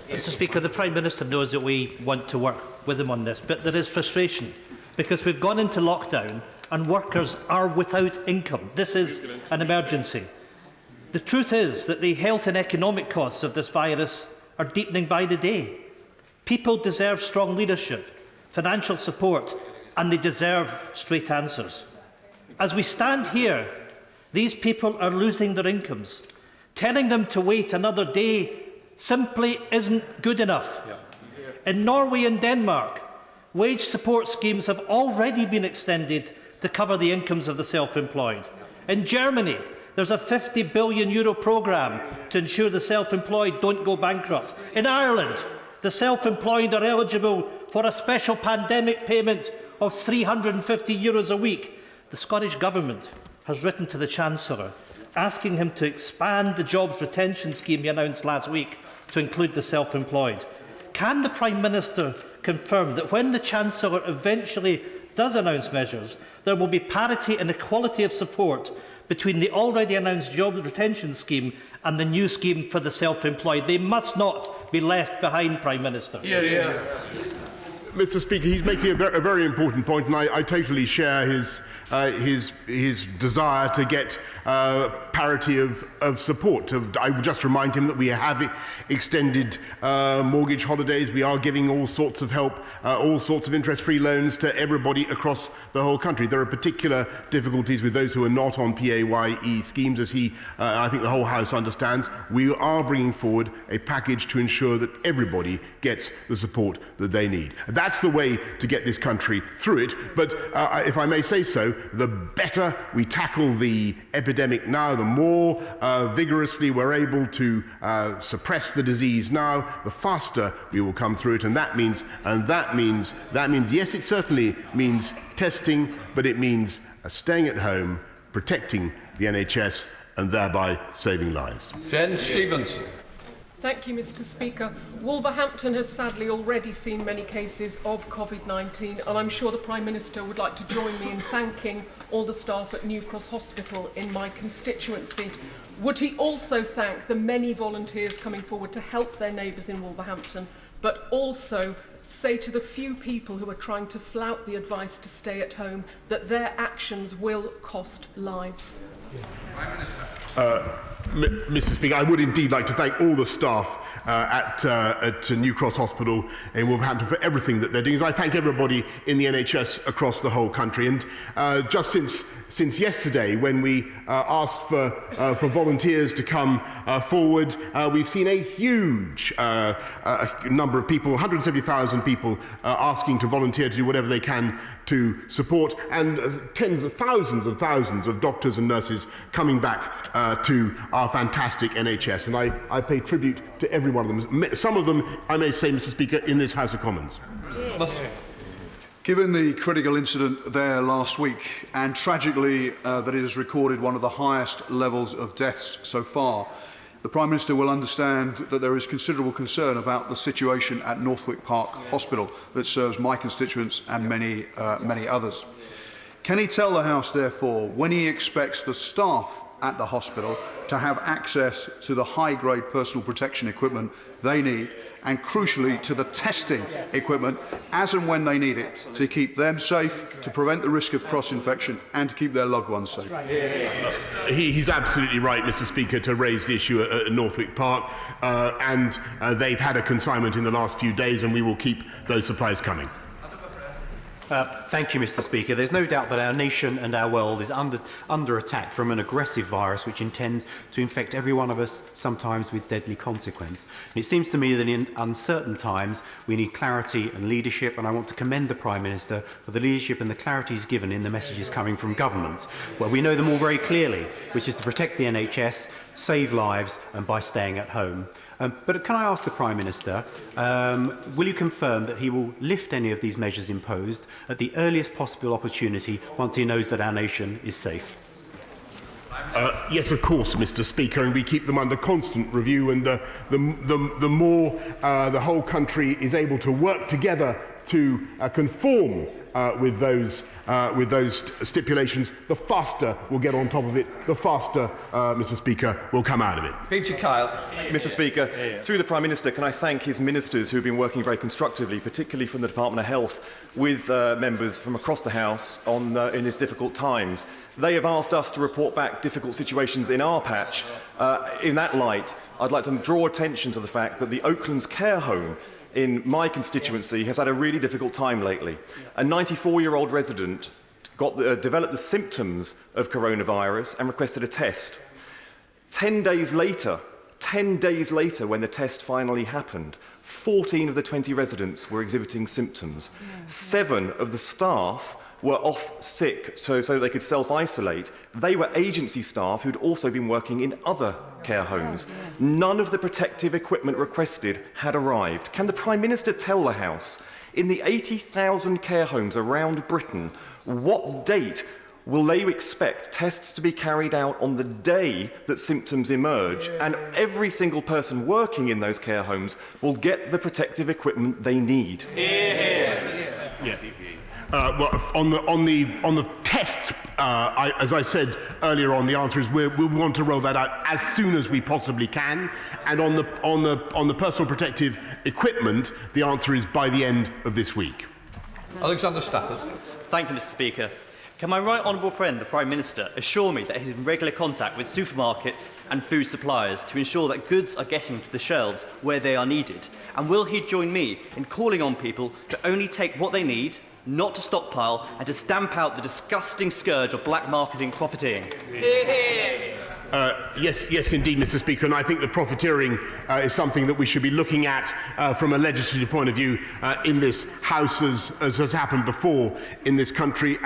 Mr. Speaker, the Prime Minister knows that we want to work with him on this, but there is frustration because we've gone into lockdown and workers are without income. This is an emergency. The truth is that the health and economic costs of this virus are deepening by the day. People deserve strong leadership, financial support, and they deserve straight answers. As we stand here, these people are losing their incomes. Telling them to wait another day simply isn't good enough. In Norway and Denmark, wage support schemes have already been extended to cover the incomes of the self-employed. In Germany, there's a €50 billion programme to ensure the self-employed don't go bankrupt. In Ireland, the self-employed are eligible for a special pandemic payment of €350 a week. The Scottish Government has written to the Chancellor asking him to expand the jobs retention scheme he announced last week to include the self-employed. Can the Prime Minister confirm that when the Chancellor eventually does announce measures, there will be parity and equality of support between the already announced jobs retention scheme and the new scheme for the self-employed? They must not be left behind, Prime Minister. Mr. Speaker, he's making a very important point, and I totally share his desire to get parity of support. I would just remind him that we have extended mortgage holidays. We are giving all sorts of help, all sorts of interest-free loans to everybody across the whole country. There are particular difficulties with those who are not on PAYE schemes, as I think the whole House understands. We are bringing forward a package to ensure that everybody gets the support that they need. That's the way to get this country through it. But if I may say so, the better we tackle the epidemic now, the more vigorously we're able to suppress the disease now, the faster we will come through it. And that means, yes, it certainly means testing, but it means staying at home, protecting the NHS, and thereby saving lives. Jen Stevens. Thank you, Mr. Speaker. Wolverhampton has sadly already seen many cases of COVID-19, and I'm sure the Prime Minister would like to join me in thanking all the staff at New Cross Hospital in my constituency. Would he also thank the many volunteers coming forward to help their neighbours in Wolverhampton, but also say to the few people who are trying to flout the advice to stay at home that their actions will cost lives? Prime Minister. Mr. Speaker, I would indeed like to thank all the staff at New Cross Hospital in Wolverhampton for everything that they're doing. I thank everybody in the NHS across the whole country. And just since yesterday, when we asked for volunteers to come forward, we've seen a huge number of people, 170,000 people, asking to volunteer to do whatever they can to support, and tens of thousands of doctors and nurses coming back to our fantastic NHS. And I pay tribute to every one of them. Some of them, I may say, Mr. Speaker, in this House of Commons. Given the critical incident there last week, and tragically that it has recorded one of the highest levels of deaths so far, the Prime Minister will understand that there is considerable concern about the situation at Northwick Park Hospital that serves my constituents and many others. Can he tell the House, therefore, when he expects the staff at the hospital to have access to the high-grade personal protection equipment they need, and crucially to the testing equipment as and when they need it, to keep them safe, to prevent the risk of cross-infection, and to keep their loved ones safe? He's absolutely right, Mr. Speaker, to raise the issue at Northwick Park, and they've had a consignment in the last few days, and we will keep those supplies coming. Thank you, Mr. Speaker. There's no doubt that our nation and our world is under attack from an aggressive virus which intends to infect every one of us, sometimes with deadly consequence. And it seems to me that in uncertain times we need clarity and leadership, and I want to commend the Prime Minister for the leadership and the clarity he's given in the messages coming from government. Well, we know them all very clearly, which is to protect the NHS, save lives, and by staying at home. But can I ask the Prime Minister, will you confirm that he will lift any of these measures imposed at the earliest possible opportunity once he knows that our nation is safe? Yes, of course, Mr. Speaker, and we keep them under constant review, and the more the whole country is able to work together to conform with those stipulations, the faster we'll get on top of it, the faster, Mr. Speaker, we'll come out of it. Peter Kyle. Mr. Speaker, through the Prime Minister, can I thank his ministers who have been working very constructively, particularly from the Department of Health, with members from across the House in these difficult times. They have asked us to report back difficult situations in our patch. In that light, I'd like to draw attention to the fact that the Oaklands Care Home in my constituency has had a really difficult time lately. A 94-year-old resident developed the symptoms of coronavirus and requested a test. 10 days later, when the test finally happened, 14 of the 20 residents were exhibiting symptoms. 7 of the staff were off sick so they could self-isolate, they were agency staff who'd also been working in other care homes. None of the protective equipment requested had arrived. Can the Prime Minister tell the House, in the 80,000 care homes around Britain, what date will they expect tests to be carried out on the day that symptoms emerge, and every single person working in those care homes will get the protective equipment they need? Well, on the tests, as I said earlier on, the answer is we want to roll that out as soon as we possibly can. And on the personal protective equipment, the answer is by the end of this week. Alexander Stafford. Thank you, Mr. Speaker. Can my right honourable friend, the Prime Minister, assure me that he is in regular contact with supermarkets and food suppliers to ensure that goods are getting to the shelves where they are needed? And will he join me in calling on people to only take what they need, not to stockpile, and to stamp out the disgusting scourge of black marketing profiteering? Yes, indeed, Mr. Speaker, and I think that profiteering is something that we should be looking at from a legislative point of view in this House, as has happened before in this country.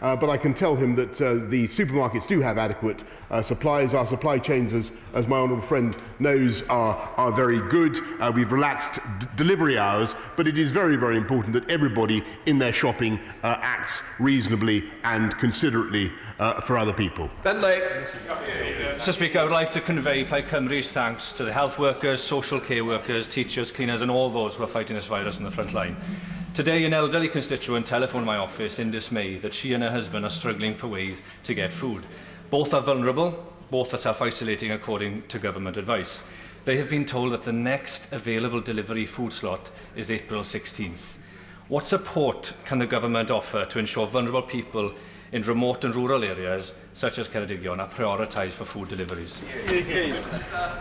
But I can tell him that the supermarkets do have adequate supplies. Our supply chains, as my honourable friend knows, are very good. We've relaxed delivery hours, but it is very, very important that everybody in their shopping acts reasonably and considerately for other people. Mr. Speaker, I would like to convey Plaid Cymru's thanks to the health workers, social care workers, teachers, cleaners and all those who are fighting this virus on the front line. Today, an elderly constituent telephoned my office in dismay that she and her husband are struggling for ways to get food. Both are vulnerable, both are self-isolating according to government advice. They have been told that the next available delivery food slot is April 16th. What support can the government offer to ensure vulnerable people in remote and rural areas, such as Ceredigion, are prioritised for food deliveries?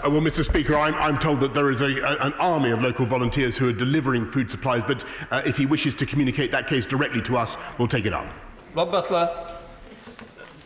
Well, Mr. Speaker, I'm told that there is an army of local volunteers who are delivering food supplies, but if he wishes to communicate that case directly to us, we'll take it up. Rob Butler.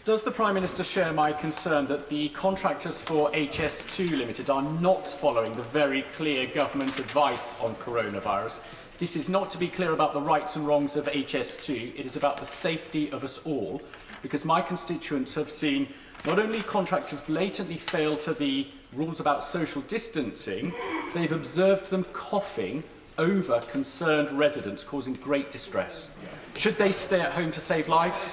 Does the Prime Minister share my concern that the contractors for HS2 Limited are not following the very clear government advice on coronavirus? This is not to be clear about the rights and wrongs of HS2, it is about the safety of us all, because my constituents have seen not only contractors blatantly fail to the rules about social distancing, they've observed them coughing over concerned residents, causing great distress. Should they stay at home to save lives?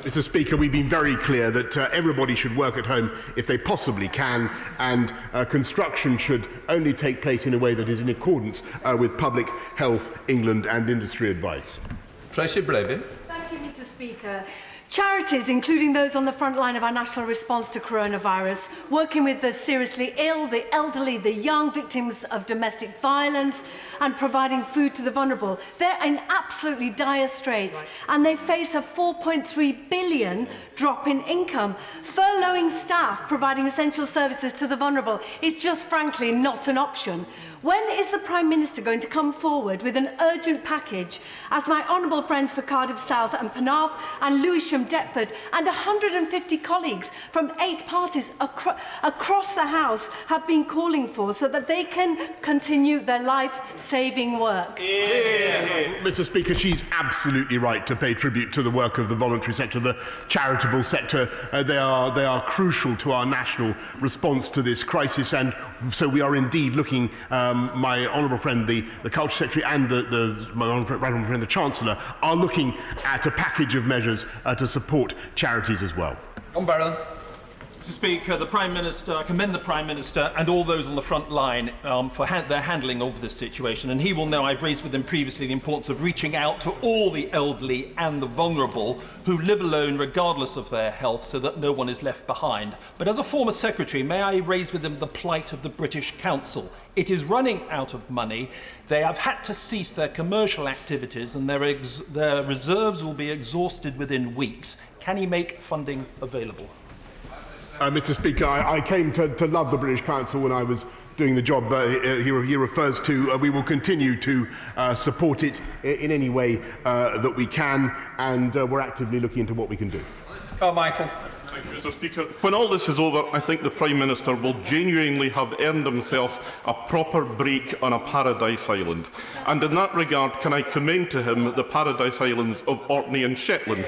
Mr. Speaker, we've been very clear that everybody should work at home if they possibly can, and construction should only take place in a way that is in accordance with Public Health England and industry advice. Tracy Brabin. Thank you, Mr. Speaker. Charities, including those on the front line of our national response to coronavirus, working with the seriously ill, the elderly, the young, victims of domestic violence, and providing food to the vulnerable, they're in absolutely dire straits, and they face a 4.3 billion drop in income. Furloughing staff providing essential services to the vulnerable is just frankly not an option. When is the Prime Minister going to come forward with an urgent package, as my honourable friends for Cardiff South and Penarth and Lewisham Deptford and 150 colleagues from 8 parties across the House have been calling for, so that they can continue their life-saving work? Mr. Speaker, she's absolutely right to pay tribute to the work of the voluntary sector, the charitable sector. They are crucial to our national response to this crisis, and so we are indeed looking. My honourable friend, the Culture Secretary, and my honourable friend, the Chancellor, are looking at a package of measures to support charities as well. On Barrow. Mr. Speaker, I commend the Prime Minister and all those on the front line for their handling of this situation, and he will know I've raised with him previously the importance of reaching out to all the elderly and the vulnerable who live alone regardless of their health, so that no one is left behind. But as a former Secretary, may I raise with him the plight of the British Council? It is running out of money. They have had to cease their commercial activities, and their reserves will be exhausted within weeks. Can he make funding available? Mr. Speaker, I came to love the British Council when I was doing the job he refers to. We will continue to support it in any way that we can, and we're actively looking into what we can do. Oh, Michael. Thank you, Mr. Speaker. When all this is over, I think the Prime Minister will genuinely have earned himself a proper break on a paradise island. And in that regard, can I commend to him the paradise islands of Orkney and Shetland,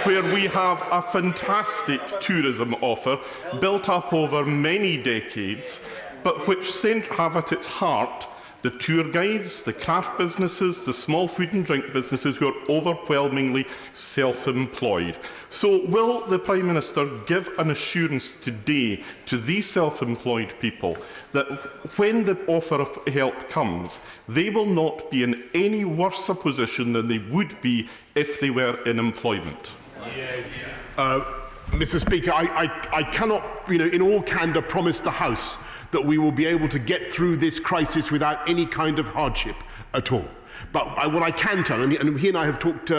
where we have a fantastic tourism offer built up over many decades, but which have at its heart the tour guides, the craft businesses, the small food and drink businesses who are overwhelmingly self-employed. So will the Prime Minister give an assurance today to these self-employed people that when the offer of help comes, they will not be in any worse a position than they would be if they were in employment? Mr. Speaker, I cannot, in all candour, promise the House that we will be able to get through this crisis without any kind of hardship at all. But what I can tell, and he and I have talked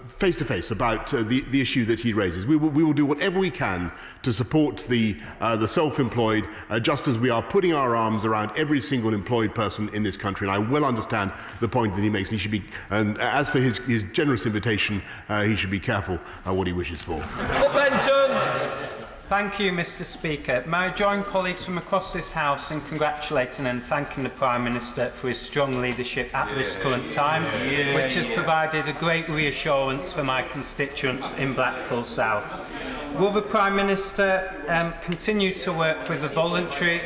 face to face about the issue that he raises, we will do whatever we can to support the self-employed, just as we are putting our arms around every single employed person in this country. And I well understand the point that he makes. And he should be, and as for his generous invitation, he should be careful what he wishes for. Thank you, Mr. Speaker. May I join colleagues from across this House in congratulating and thanking the Prime Minister for his strong leadership at this current time, which has provided a great reassurance for my constituents in Blackpool South. Will the Prime Minister continue to work with the voluntary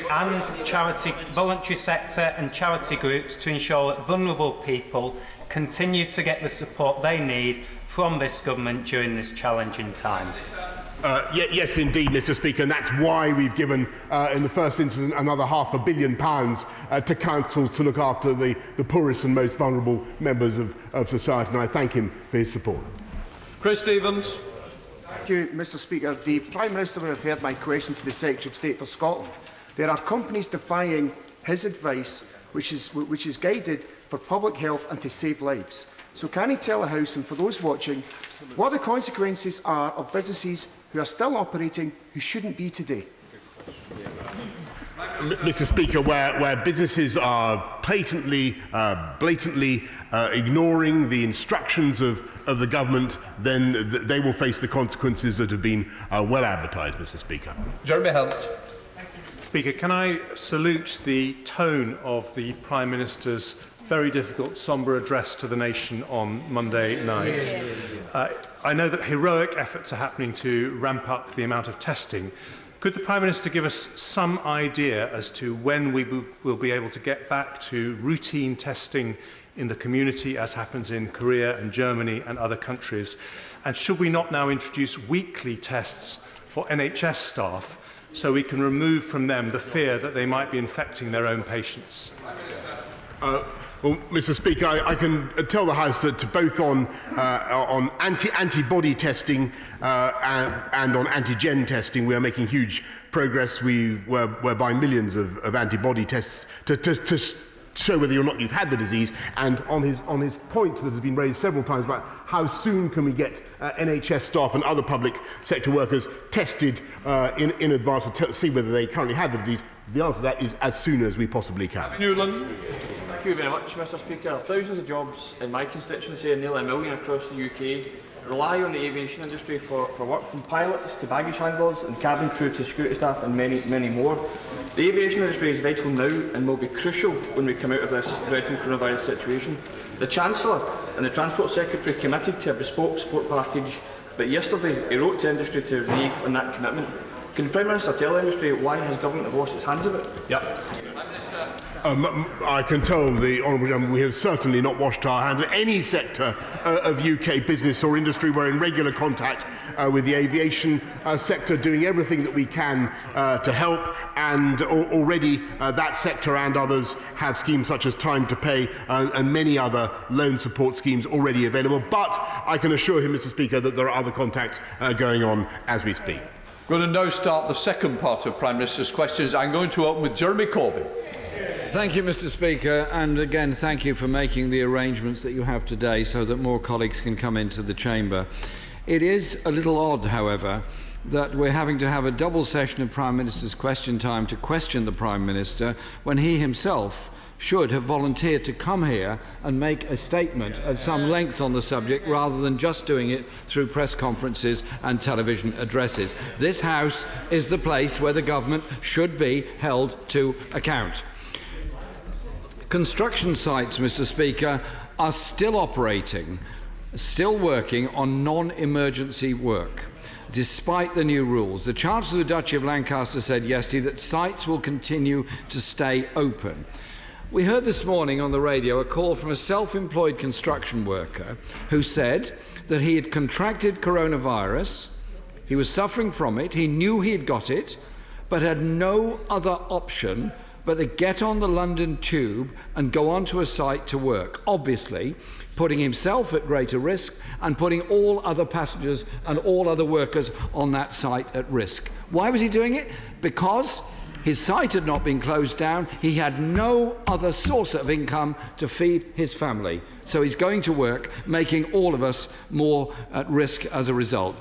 sector and charity groups to ensure that vulnerable people continue to get the support they need from this government during this challenging time? Yes, indeed, Mr. Speaker, and that's why we've given, in the first instance, another £500 million to councils to look after the poorest and most vulnerable members of society, and I thank him for his support. Chris Stevens. Thank you, Mr. Speaker. The Prime Minister will have heard my question to the Secretary of State for Scotland. There are companies defying his advice, which is guided for public health and to save lives. So can he tell the House, and for those watching, what the consequences are of businesses who are still operating who shouldn't be today? Mr. Speaker, where businesses are blatantly ignoring the instructions of the government, then they will face the consequences that have been well advertised, Mr. Speaker. Jeremy Hunt. Speaker, can I salute the tone of the Prime Minister's very difficult, sombre address to the nation on Monday night. I know that heroic efforts are happening to ramp up the amount of testing. Could the Prime Minister give us some idea as to when we will be able to get back to routine testing in the community, as happens in Korea and Germany and other countries? And should we not now introduce weekly tests for NHS staff so we can remove from them the fear that they might be infecting their own patients? Well, Mr. Speaker, I can tell the House that both on antibody testing and on antigen testing, we are making huge progress. We're buying millions of antibody tests to show whether or not you've had the disease. And on his point that has been raised several times about how soon can we get NHS staff and other public sector workers tested in advance to see whether they currently have the disease, the answer to that is as soon as we possibly can. Newland. Thank you very much, Mr. Speaker. Thousands of jobs in my constituency, and nearly 1 million across the UK, rely on the aviation industry for work, from pilots to baggage handlers and cabin crew to security staff and many, many more. The aviation industry is vital now and will be crucial when we come out of this dreadful coronavirus situation. The Chancellor and the Transport Secretary committed to a bespoke support package, but yesterday he wrote to industry to renege on that commitment. Can the Prime Minister tell the industry why his government have washed its hands of it? Yep. I can tell the Honourable Gentleman we have certainly not washed our hands of any sector of UK business or industry. We're in regular contact with the aviation sector, doing everything that we can to help, and already that sector and others have schemes such as Time to Pay and many other loan support schemes already available. But I can assure him, Mr. Speaker, that there are other contacts going on as we speak. Going to now start the second part of Prime Minister's questions. I'm going to open with Jeremy Corbyn. Thank you, Mr. Speaker, and again thank you for making the arrangements that you have today so that more colleagues can come into the chamber. It is a little odd, however, that we're having to have a double session of Prime Minister's question time to question the Prime Minister when he himself should have volunteered to come here and make a statement at some length on the subject rather than just doing it through press conferences and television addresses. This House is the place where the government should be held to account. Construction sites, Mr. Speaker, are still operating, still working on non-emergency work. Despite the new rules, the Chancellor of the Duchy of Lancaster said yesterday that sites will continue to stay open. We heard this morning on the radio a call from a self-employed construction worker who said that he had contracted coronavirus, he was suffering from it, he knew he had got it, but had no other option but to get on the London Tube and go onto a site to work, obviously putting himself at greater risk and putting all other passengers and all other workers on that site at risk. Why was he doing it? Because his site had not been closed down. He had no other source of income to feed his family. So he's going to work, making all of us more at risk as a result.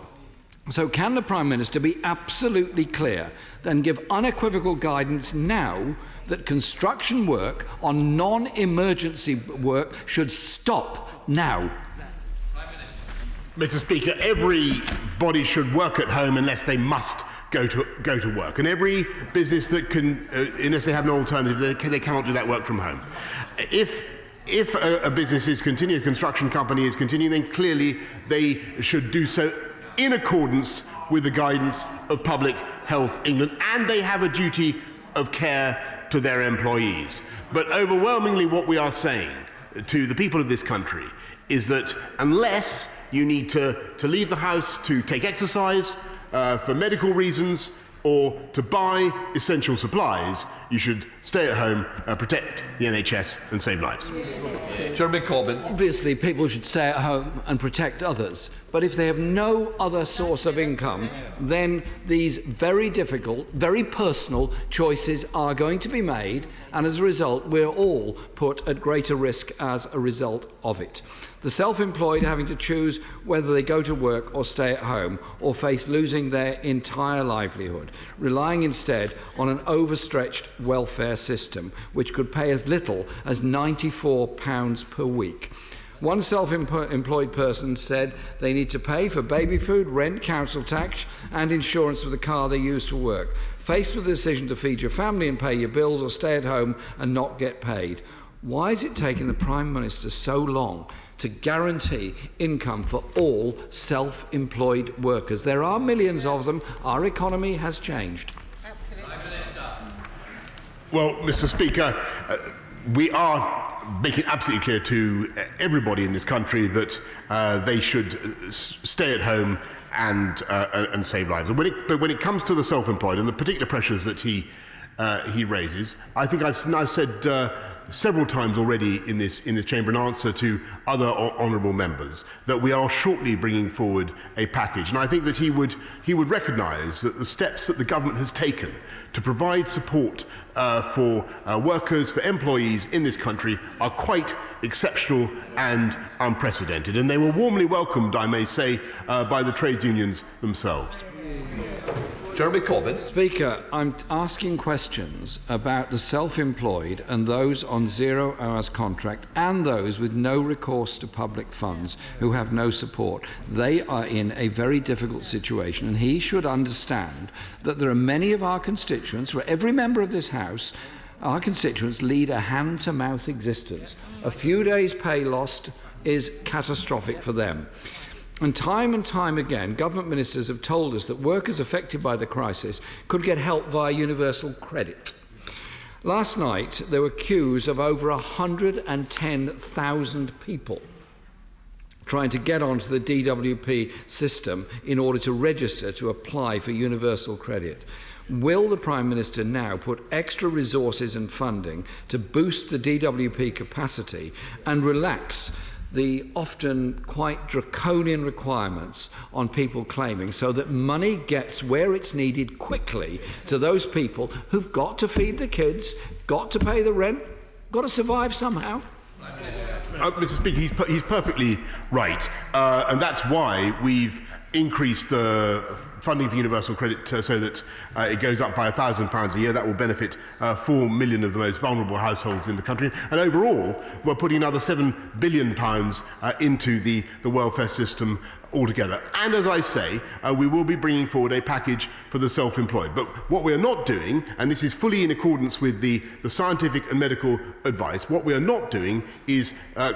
So can the Prime Minister be absolutely clear, then give unequivocal guidance now that construction work on non-emergency work should stop now? Mr. Speaker, everybody should work at home unless they must go to work, and every business that can, unless they have an alternative, they cannot do that work from home. If a business is continuing, a construction company is continuing, then clearly they should do so in accordance with the guidance of Public Health England, and they have a duty of care to their employees. But overwhelmingly what we are saying to the people of this country is that unless you need to leave the house to take exercise, for medical reasons, or to buy essential supplies, you should stay at home, protect the NHS and save lives. Jeremy Corbyn. Obviously, people should stay at home and protect others. But if they have no other source of income, then these very difficult, very personal choices are going to be made, and as a result, we're all put at greater risk as a result of it. The self-employed having to choose whether they go to work or stay at home, or face losing their entire livelihood, relying instead on an overstretched welfare system, which could pay as little as £94 per week. One self-employed person said they need to pay for baby food, rent, council tax and insurance for the car they use for work. Faced with the decision to feed your family and pay your bills or stay at home and not get paid, why is it taking the Prime Minister so long to guarantee income for all self-employed workers? There are millions of them. Our economy has changed. Well, Mr. Speaker, we are making absolutely clear to everybody in this country that they should stay at home and save lives. But when it comes to the self-employed and the particular pressures that he raises, I think I've now said several times already in this chamber in answer to other honourable members that we are shortly bringing forward a package, and I think that he would recognise that the steps that the government has taken to provide support for workers, for employees in this country are quite exceptional and unprecedented, and they were warmly welcomed, I may say, by the trades unions themselves. Jeremy Corbyn. Speaker, I'm asking questions about the self-employed and those on 0 hours contract and those with no recourse to public funds who have no support. They are in a very difficult situation, and he should understand that there are many of our constituents, for every member of this House, our constituents lead a hand-to-mouth existence. A few days' pay lost is catastrophic for them. And time again, government ministers have told us that workers affected by the crisis could get help via universal credit. Last night, there were queues of over 110,000 people trying to get onto the DWP system in order to register to apply for universal credit. Will the Prime Minister now put extra resources and funding to boost the DWP capacity and relax the often quite draconian requirements on people claiming, so that money gets where it's needed quickly to those people who've got to feed the kids, got to pay the rent, got to survive somehow? Mr. Speaker, he's perfectly right, and that's why we've increased the funding for universal credit so that it goes up by £1,000 a year. That will benefit 4 million of the most vulnerable households in the country. And overall, we're putting another £7 billion into the welfare system altogether. And as I say, we will be bringing forward a package for the self-employed. But what we are not doing, and this is fully in accordance with the scientific and medical advice, what we are not doing is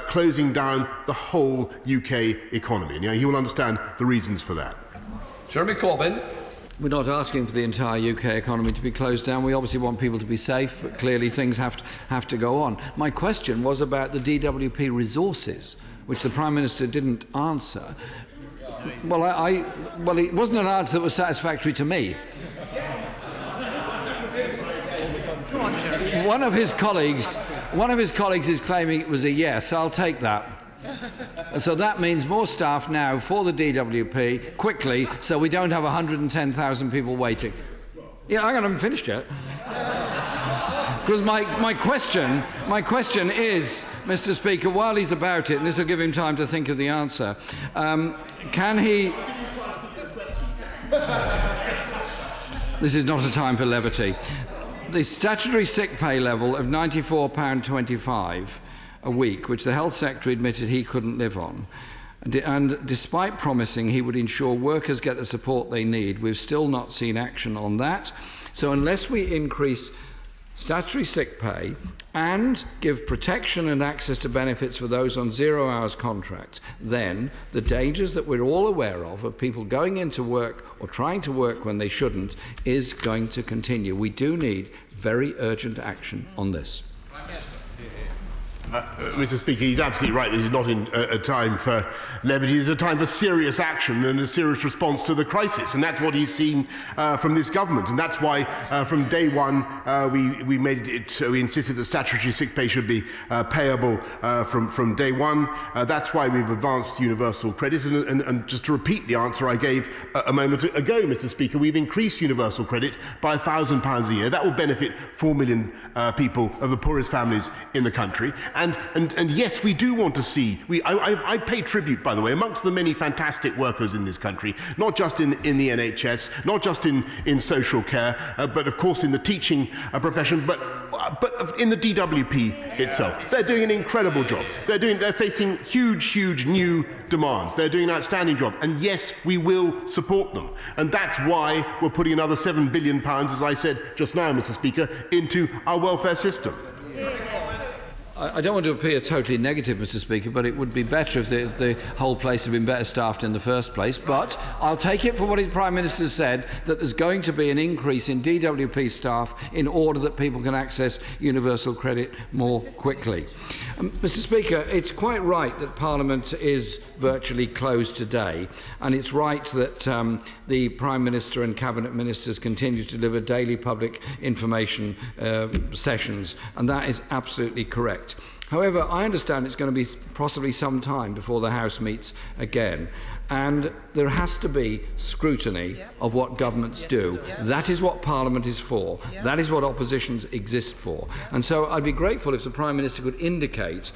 closing down the whole UK economy. And you will understand the reasons for that. Jeremy Corbyn. We're not asking for the entire UK economy to be closed down. We obviously want people to be safe, but clearly things have to go on. My question was about the DWP resources, which the Prime Minister didn't answer. Well, well, it wasn't an answer that was satisfactory to me. One of his colleagues is claiming it was a yes. I'll take that. And so that means more staff now for the DWP quickly, so we don't have 110,000 people waiting. Yeah, I haven't finished yet. Because my question is, Mr. Speaker, while he's about it, and this will give him time to think of the answer, can he... This is not a time for levity. The statutory sick pay level of £94.25 a week, which the Health Secretary admitted he couldn't live on, and despite promising he would ensure workers get the support they need, we've still not seen action on that. So unless we increase statutory sick pay and give protection and access to benefits for those on 0 hours contracts, then the dangers that we're all aware of people going into work or trying to work when they shouldn't is going to continue. We do need very urgent action on this. Mr. Speaker, he's absolutely right. This is not a time for levity. It's a time for serious action and a serious response to the crisis. And that's what he's seen from this government. And that's why from day one we insisted that statutory sick pay should be payable from day one. That's why we've advanced universal credit. And just to repeat the answer I gave a moment ago, Mr. Speaker, we've increased universal credit by £1,000 a year. That will benefit 4 million people of the poorest families in the country. And yes, we do want to see... I pay tribute, by the way, amongst the many fantastic workers in this country, not just in the NHS, not just in social care, but of course in the teaching profession, but in the DWP itself. They're doing an incredible job. They're facing huge new demands. They're doing an outstanding job. And yes, we will support them. And that's why we're putting another £7 billion, as I said just now, Mr. Speaker, into our welfare system. I don't want to appear totally negative, Mr. Speaker, but it would be better if the whole place had been better staffed in the first place. But I'll take it for what the Prime Minister said, that there's going to be an increase in DWP staff in order that people can access universal credit more quickly. Mr. Speaker, it's quite right that Parliament is virtually closed today, and it's right that the Prime Minister and Cabinet Ministers continue to deliver daily public information sessions, and that is absolutely correct. However, I understand it's going to be possibly some time before the House meets again, and there has to be scrutiny of what governments do. That is what Parliament is for. That is what oppositions exist for. And so I'd be grateful if the Prime Minister could indicate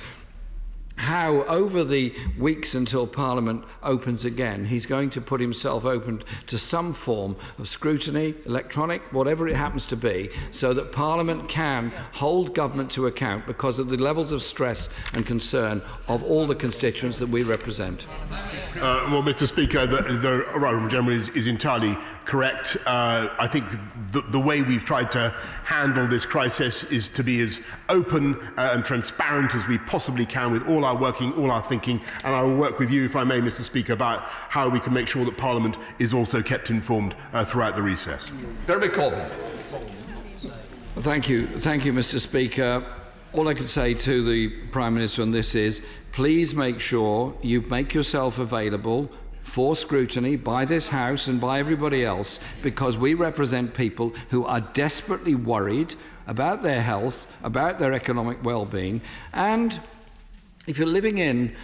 how, over the weeks until Parliament opens again, he's going to put himself open to some form of scrutiny, electronic, whatever it happens to be, so that Parliament can hold government to account because of the levels of stress and concern of all the constituents that we represent. Well, Mr. Speaker, the Honourable Gentleman is entirely correct. I think the way we've tried to handle this crisis is to be as open and transparent as we possibly can with all our working, all our thinking, and I will work with you, if I may, Mr. Speaker, about how we can make sure that Parliament is also kept informed throughout the recess. Jeremy Corbyn. Thank you, Mr. Speaker. All I can say to the Prime Minister on this is, please make sure you make yourself available for scrutiny by this House and by everybody else, because we represent people who are desperately worried about their health, about their economic well-being, and if you're living in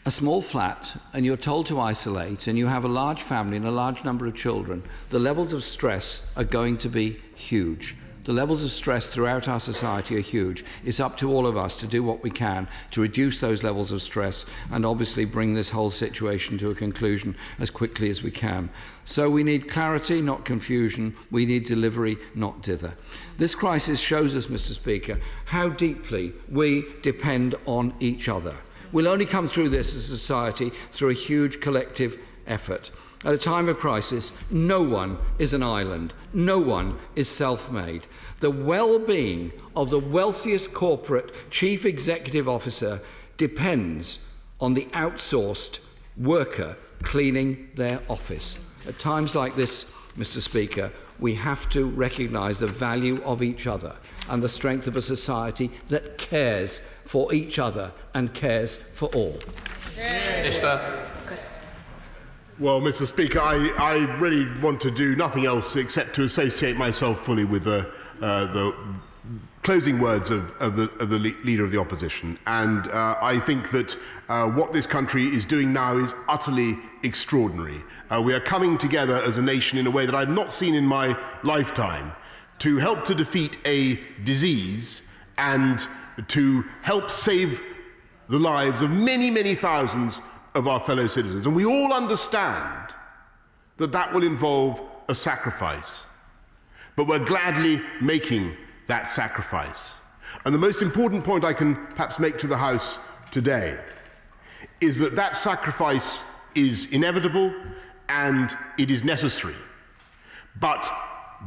a small flat and you're told to isolate and you have a large family and a large number of children, the levels of stress are going to be huge. The levels of stress throughout our society are huge. It's up to all of us to do what we can to reduce those levels of stress and obviously bring this whole situation to a conclusion as quickly as we can. So we need clarity, not confusion. We need delivery, not dither. This crisis shows us, Mr. Speaker, how deeply we depend on each other. We'll only come through this as a society through a huge collective effort. At a time of crisis, no one is an island. No one is self-made. The well-being of the wealthiest corporate chief executive officer depends on the outsourced worker cleaning their office. At times like this, Mr. Speaker, we have to recognise the value of each other and the strength of a society that cares for each other and cares for all. Well, Mr. Speaker, I really want to do nothing else except to associate myself fully with the closing words of the Leader of the Opposition. And I think that what this country is doing now is utterly extraordinary. We are coming together as a nation in a way that I've not seen in my lifetime to help to defeat a disease and to help save the lives of many, many thousands of our fellow citizens. And we all understand that that will involve a sacrifice. But we're gladly making that sacrifice. And the most important point I can perhaps make to the House today is that that sacrifice is inevitable and it is necessary. But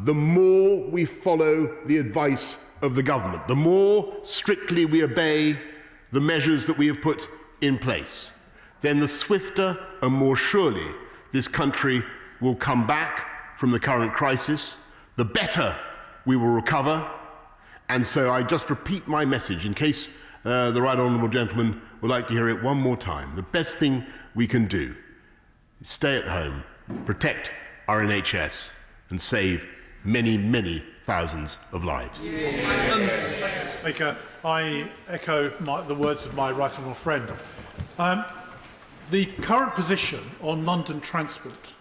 the more we follow the advice of the government, the more strictly we obey the measures that we have put in place, then the swifter and more surely this country will come back from the current crisis, the better we will recover. And so I just repeat my message in case the right honourable gentleman would like to hear it one more time. The best thing we can do is stay at home, protect our NHS and save many, many thousands of lives. Speaker, I echo the words of my right honourable friend. The current position on London transport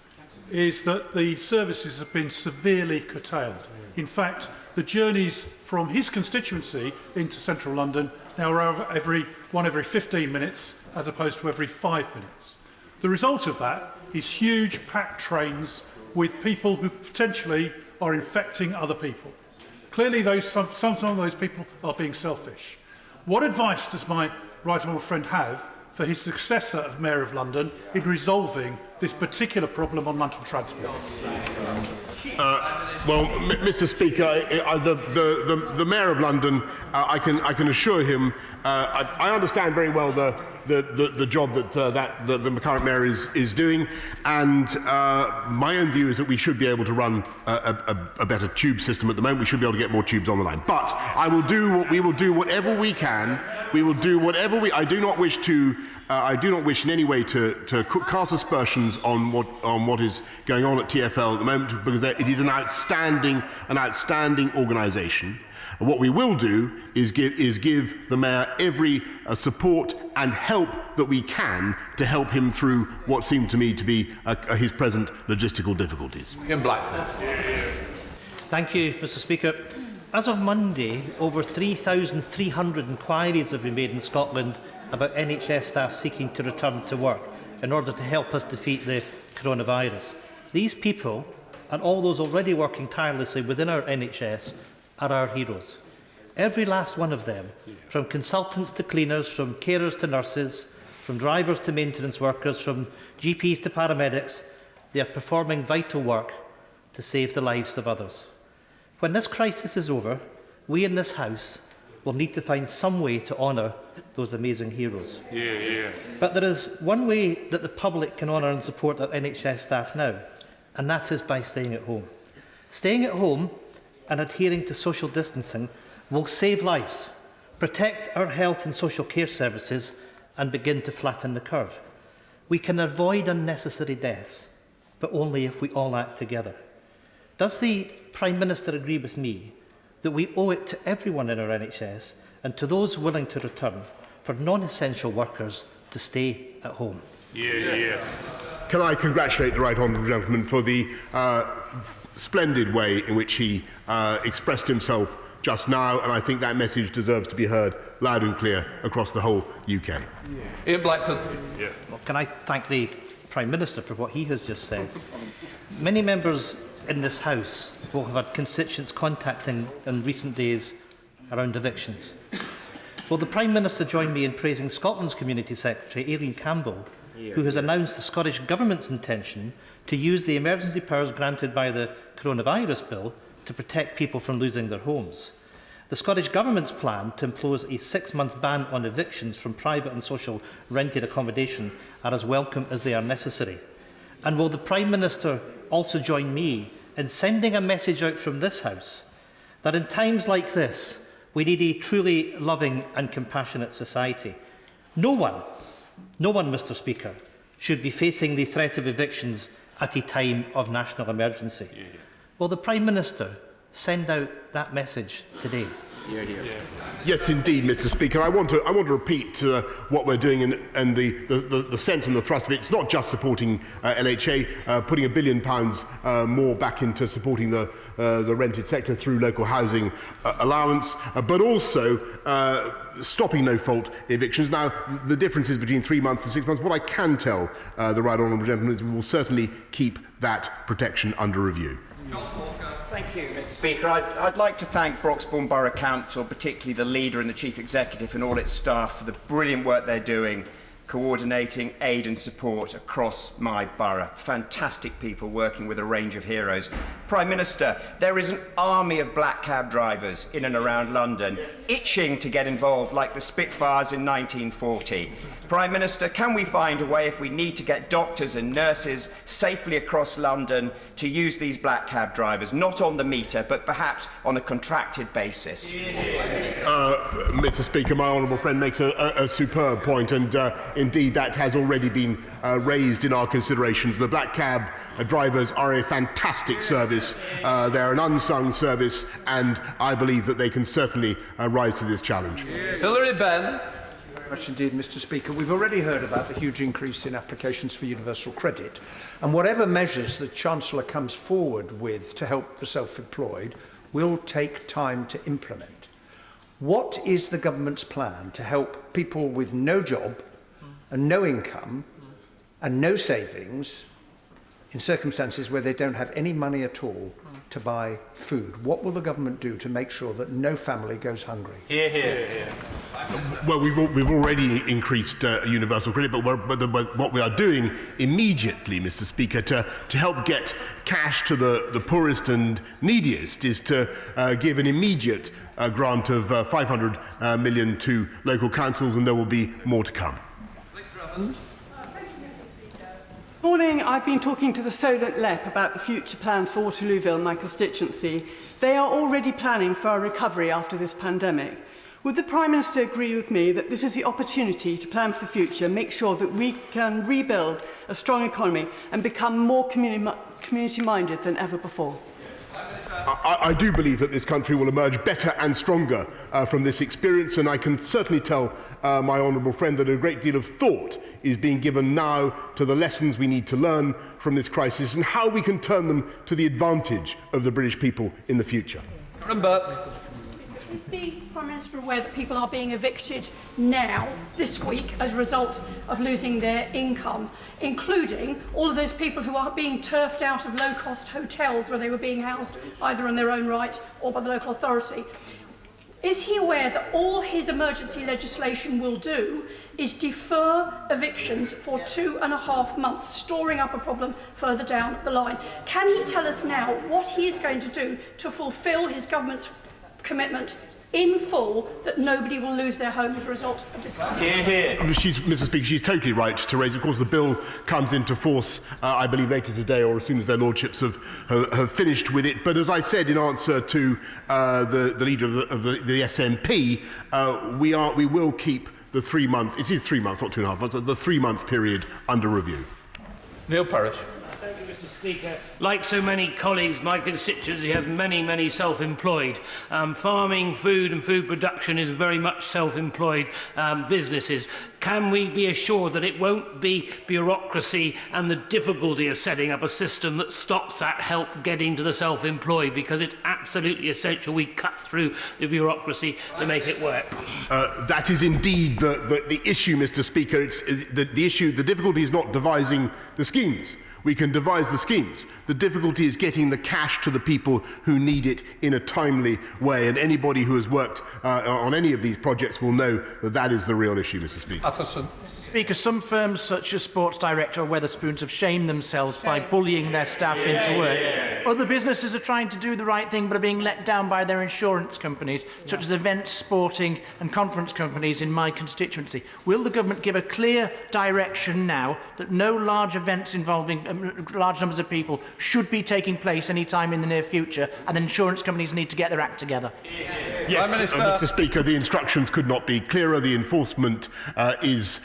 is that the services have been severely curtailed. In fact, the journeys from his constituency into central London now are every 15 minutes as opposed to every 5 minutes. The result of that is huge packed trains with people who potentially are infecting other people. Clearly, some of those people are being selfish. What advice does my right honourable friend have for his successor of Mayor of London in resolving this particular problem on London transport? Well, Mr. Speaker, the Mayor of London, I can assure him, I understand very well the job that the current mayor is doing, and my own view is that we should be able to run a better tube system at the moment. We should be able to get more tubes on the line. But we will do whatever we can. We will do whatever we. I do not wish in any way to cast aspersions on what is going on at TfL at the moment, because it is an outstanding organisation. What we will do is give the Mayor every support and help that we can to help him through what seem to me to be his present logistical difficulties. Thank you, Mr. Speaker. As of Monday, over 3,300 inquiries have been made in Scotland about NHS staff seeking to return to work in order to help us defeat the coronavirus. These people, and all those already working tirelessly within our NHS, are our heroes. Every last one of them, from consultants to cleaners, from carers to nurses, from drivers to maintenance workers, from GPs to paramedics, they are performing vital work to save the lives of others. When this crisis is over, we in this House will need to find some way to honour those amazing heroes. But there is one way that the public can honour and support our NHS staff now, and that is by staying at home. Staying at home and adhering to social distancing will save lives, protect our health and social care services and begin to flatten the curve. We can avoid unnecessary deaths, but only if we all act together. Does the Prime Minister agree with me that we owe it to everyone in our NHS and to those willing to return for non-essential workers to stay at home? Can I congratulate the right honourable gentleman for the splendid way in which he expressed himself just now, and I think that message deserves to be heard loud and clear across the whole UK. Ian Blackford. Well, can I thank the Prime Minister for what he has just said? Many members in this House will have had constituents contacting in recent days around evictions. Will the Prime Minister join me in praising Scotland's Community Secretary, Aileen Campbell, who has announced the Scottish Government's intention to use the emergency powers granted by the Coronavirus Bill to protect people from losing their homes? The Scottish Government's plan to impose a 6-month ban on evictions from private and social rented accommodation are as welcome as they are necessary. And will the Prime Minister also join me in sending a message out from this House that in times like this, we need a truly loving and compassionate society? No one, Mr. Speaker, should be facing the threat of evictions at a time of national emergency. Will the Prime Minister send out that message today? Yes, indeed, Mr. Speaker. I want to repeat what we're doing and the sense and the thrust of it. It's not just supporting LHA, putting £1 billion more back into supporting the rented sector through local housing allowance, but also stopping no-fault evictions. Now, the differences between 3 months and 6 months, what I can tell the right honourable gentleman is we will certainly keep that protection under review. Thank you, Mr. Speaker. I'd like to thank Broxbourne Borough Council, particularly the leader and the Chief Executive and all its staff for the brilliant work they're doing, coordinating aid and support across my borough. Fantastic people working with a range of heroes. Prime Minister, there is an army of black cab drivers in and around London itching to get involved like the Spitfires in 1940. Prime Minister, can we find a way, if we need to get doctors and nurses safely across London, to use these black cab drivers, not on the meter, but perhaps on a contracted basis? Mr. Speaker, my honourable friend makes a superb point, and indeed that has already been raised in our considerations. The black cab drivers are a fantastic service. They're an unsung service, and I believe that they can certainly rise to this challenge. Hilary Benn. Much indeed, Mr. Speaker. We've already heard about the huge increase in applications for universal credit, and whatever measures the Chancellor comes forward with to help the self-employed will take time to implement. What is the government's plan to help people with no job and no income and no savings in circumstances where they don't have any money at all to buy food? What will the government do to make sure that no family goes hungry? Hear, hear. Well, we've already increased universal credit, but what we are doing immediately, Mr. Speaker, to help get cash to the poorest and neediest is to give an immediate grant of 500 million to local councils, and there will be more to come. Morning, I've been talking to the Solent LEP about the future plans for Waterlooville, my constituency. They are already planning for a recovery after this pandemic. Would the Prime Minister agree with me that this is the opportunity to plan for the future, make sure that we can rebuild a strong economy and become more community-minded than ever before? I do believe that this country will emerge better and stronger from this experience, and I can certainly tell my honourable friend that a great deal of thought is being given now to the lessons we need to learn from this crisis and how we can turn them to the advantage of the British people in the future. Is the Prime Minister aware that people are being evicted now, this week, as a result of losing their income, including all of those people who are being turfed out of low-cost hotels where they were being housed either in their own right or by the local authority? Is he aware that all his emergency legislation will do is defer evictions for 2.5 months, storing up a problem further down the line? Can he tell us now what he is going to do to fulfil his government's commitment in full that nobody will lose their home as a result of this crisis? Hear, hear. Mr. Speaker, she's totally right to raise. Of course, the bill comes into force, I believe, later today, or as soon as their lordships have finished with it. But as I said in answer to the leader of the SNP, we will keep the 3 month. It is 3 months, not 2.5 months. The 3 month period under review. Neil Parish. Thank you, Mr. Speaker. Like so many colleagues, my constituency has many self-employed. Farming, food and food production is very much self-employed businesses. Can we be assured that it won't be bureaucracy and the difficulty of setting up a system that stops that help getting to the self-employed? Because it's absolutely essential we cut through the bureaucracy to make it work. That is indeed the issue, Mr. Speaker. The difficulty is not devising the schemes. We can devise the schemes. The difficulty is getting the cash to the people who need it in a timely way. And anybody who has worked on any of these projects will know that that is the real issue, Mr. Speaker. Mr. Speaker, some firms such as Sports Direct or Wetherspoons have shamed themselves by bullying their staff into work. Other businesses are trying to do the right thing but are being let down by their insurance companies, such as events, sporting and conference companies in my constituency. Will the government give a clear direction now that no large events involving large numbers of people should be taking place any time in the near future, and insurance companies need to get their act together? Yes, Mr. Speaker, the instructions could not be clearer. The enforcement is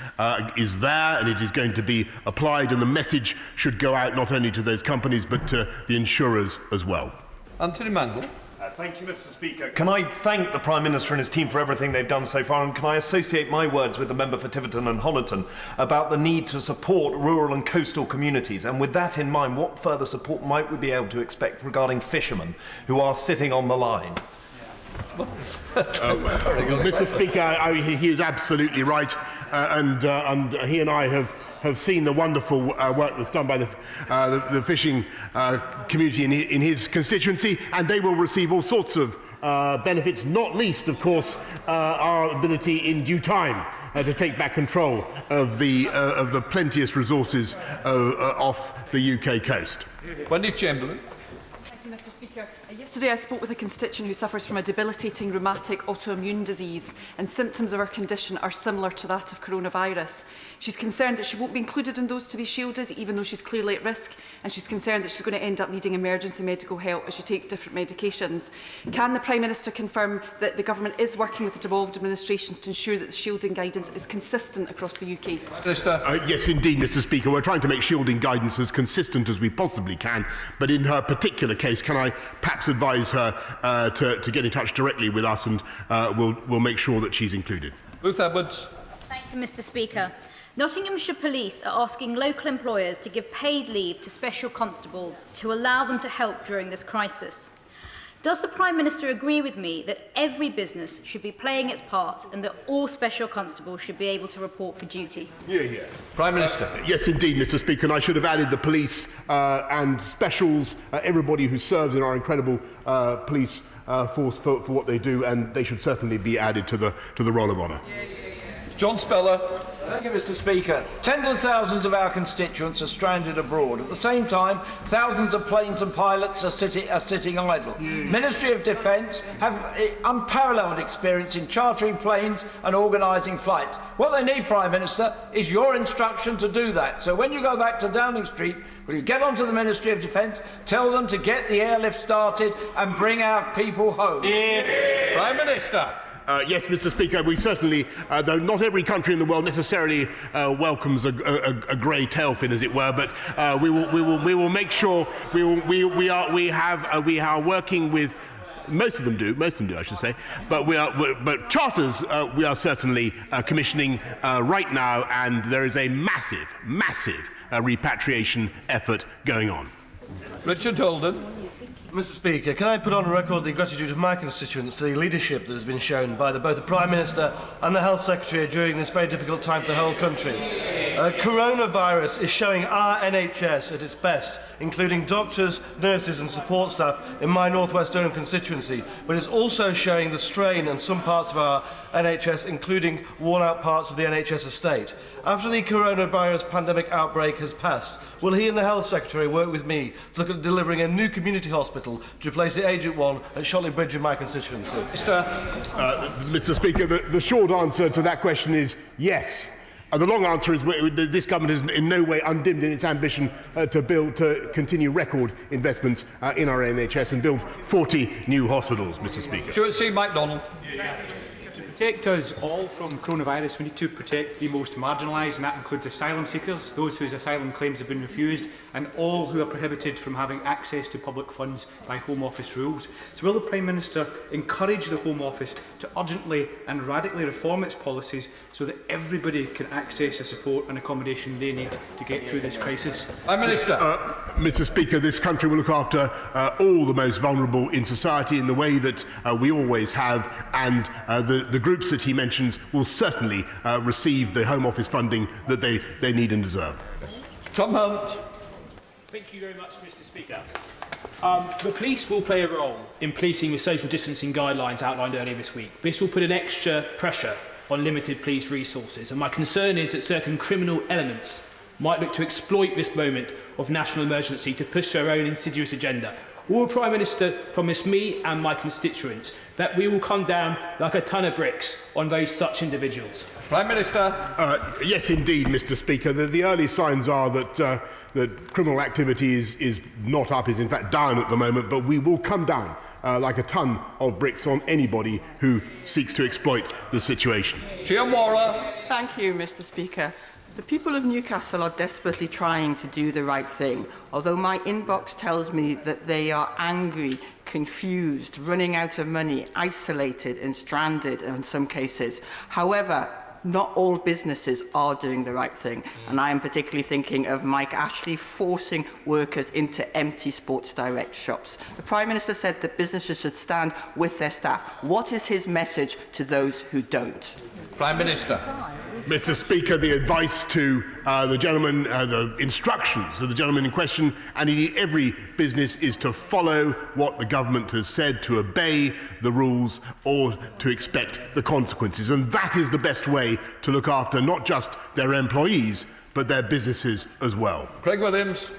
there, and it is going to be applied, and the message should go out not only to those companies but to the insurers as well. Anthony Mandel. Thank you, Mr. Speaker. Can I thank the Prime Minister and his team for everything they've done so far, and can I associate my words with the member for Tiverton and Honiton about the need to support rural and coastal communities? And with that in mind, what further support might we be able to expect regarding fishermen who are sitting on the line? Mr. Speaker, he is absolutely right, and he and I have seen the wonderful work that's done by the fishing community in his constituency, and they will receive all sorts of benefits, not least, of course, our ability in due time to take back control of the plenteous resources off the UK coast. Wendy Chamberlain. Mr. Speaker, yesterday I spoke with a constituent who suffers from a debilitating rheumatic autoimmune disease, and symptoms of her condition are similar to that of coronavirus. She's concerned that she won't be included in those to be shielded, even though she's clearly at risk, and she's concerned that she's going to end up needing emergency medical help as she takes different medications. Can the Prime Minister confirm that the Government is working with the devolved administrations to ensure that the shielding guidance is consistent across the UK? Yes, indeed, Mr. Speaker. We're trying to make shielding guidance as consistent as we possibly can, but in her particular case, can I perhaps advise her to get in touch directly with us, and we'll make sure that she's included. Ruth Edwards. Thank you, Mr. Speaker. Nottinghamshire Police are asking local employers to give paid leave to special constables to allow them to help during this crisis. Does the Prime Minister agree with me that every business should be playing its part and that all special constables should be able to report for duty? Yeah. Prime Minister. Yes, indeed, Mr. Speaker, and I should have added the police and specials, everybody who serves in our incredible police force for what they do, and they should certainly be added to the roll of honour. John Speller. Thank you, Mr. Speaker. Tens of thousands of our constituents are stranded abroad. At the same time, thousands of planes and pilots are sitting idle. Ministry of Defence have unparalleled experience in chartering planes and organising flights. What they need, Prime Minister, is your instruction to do that. So when you go back to Downing Street, will you get onto the Ministry of Defence, tell them to get the airlift started and bring our people home? Prime Minister. Yes, Mr. Speaker, we certainly, though not every country in the world necessarily welcomes a grey tailfin, as it were, but we will make sure we are working with. Most of them do, I should say. But charters we are certainly commissioning right now, and there is a massive repatriation effort going on. Richard Holden. Mr. Speaker, can I put on record the gratitude of my constituents to the leadership that has been shown by both the Prime Minister and the Health Secretary during this very difficult time for the whole country. Coronavirus is showing our NHS at its best, including doctors, nurses and support staff in my North West Durham constituency, but it's also showing the strain on some parts of our NHS, including worn-out parts of the NHS estate. After the coronavirus pandemic outbreak has passed, will he and the Health Secretary work with me to look at delivering a new community hospital to replace the aged one at Shotley Bridge in my constituency? Mr. Speaker, the short answer to that question is yes. The long answer is this government is in no way undimmed in its ambition to continue record investments in our NHS and build 40 new hospitals, Mr. Speaker. Stuart C. MacDonald. protect us all from coronavirus, we need to protect the most marginalised, and that includes asylum seekers, those whose asylum claims have been refused, and all who are prohibited from having access to public funds by Home Office rules. So will the Prime Minister encourage the Home Office to urgently and radically reform its policies so that everybody can access the support and accommodation they need to get through this crisis? Prime Minister. Mr. Speaker, this country will look after all the most vulnerable in society in the way that we always have, and the groups that he mentions will certainly receive the Home Office funding that they need and deserve. Tom Hunt. Thank you very much, Mr. Speaker. The police will play a role in policing the social distancing guidelines outlined earlier this week. This will put an extra pressure on limited police resources, and my concern is that certain criminal elements might look to exploit this moment of national emergency to push their own insidious agenda. Will the Prime Minister promise me and my constituents that we will come down like a ton of bricks on those such individuals? Prime Minister. Yes, indeed, Mr. Speaker. The early signs are that criminal activity is not up, is in fact down at the moment, but we will come down like a ton of bricks on anybody who seeks to exploit the situation. Thank you, Mr. Speaker. The people of Newcastle are desperately trying to do the right thing, although my inbox tells me that they are angry, confused, running out of money, isolated and stranded in some cases. However, not all businesses are doing the right thing, and I am particularly thinking of Mike Ashley forcing workers into empty Sports Direct shops. The Prime Minister said that businesses should stand with their staff. What is his message to those who don't? Prime Minister. Mr. Speaker, the advice to the gentleman, the instructions of the gentleman in question, and indeed every business, is to follow what the government has said, to obey the rules, or to expect the consequences. And that is the best way to look after not just their employees, but their businesses as well. Craig Williams.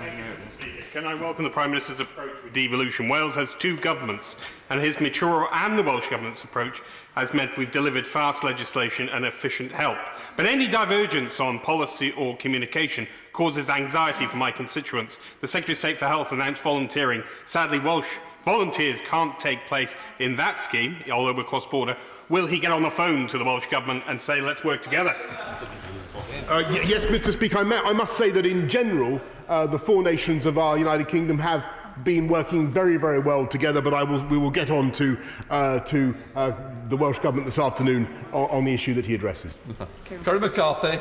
Can I welcome the Prime Minister's approach with devolution? Wales has two governments, and his mature and the Welsh Government's approach has meant we've delivered fast legislation and efficient help. But any divergence on policy or communication causes anxiety for my constituents. The Secretary of State for Health announced volunteering. Sadly, Welsh volunteers can't take place in that scheme, although we're cross-border. Will he get on the phone to the Welsh Government and say, let's work together? Yes, Mr. Speaker, I must say that in general, the four nations of our United Kingdom have been working very, very well together, but we will get on to the Welsh Government this afternoon on the issue that he addresses. Kerry McCarthy.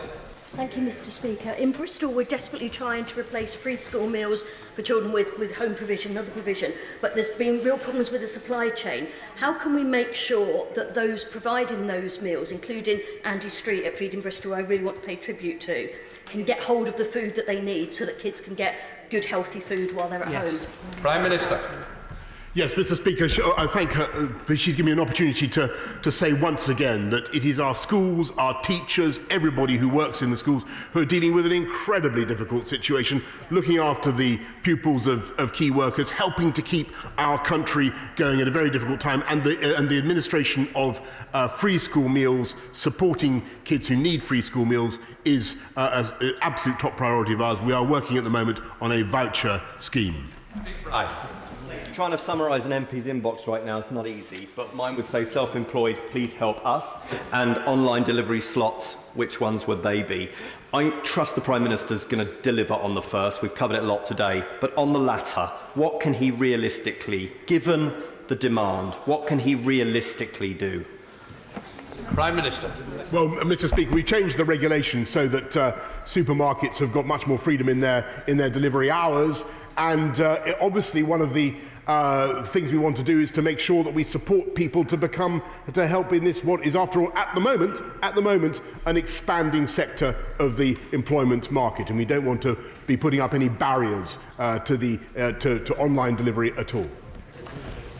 Thank you, Mr. Speaker. In Bristol, we're desperately trying to replace free school meals for children with home provision and other provision, but there's been real problems with the supply chain. How can we make sure that those providing those meals, including Andy Street at Feeding Bristol, I really want to pay tribute to, can get hold of the food that they need so that kids can get good, healthy food while they're at home? Prime Minister. Yes, Mr. Speaker, I thank her. She's given me an opportunity to say once again that it is our schools, our teachers, everybody who works in the schools who are dealing with an incredibly difficult situation, looking after the pupils of key workers, helping to keep our country going at a very difficult time, and the administration of free school meals, supporting kids who need free school meals, is an absolute top priority of ours. We are working at the moment on a voucher scheme. Right. Trying to summarise an MP's inbox right now is not easy, but mine would say self-employed, please help us, and online delivery slots, which ones would they be? I trust the Prime Minister's going to deliver on the first. We've covered it a lot today, but on the latter, what can he realistically, given the demand, what can he realistically do? Prime Minister. Well, Mr. Speaker, we've changed the regulations so that supermarkets have got much more freedom in their delivery hours, and obviously one of the things we want to do is to make sure that we support people to help in this, what is, after all, at the moment, an expanding sector of the employment market, and we don't want to be putting up any barriers to online delivery at all.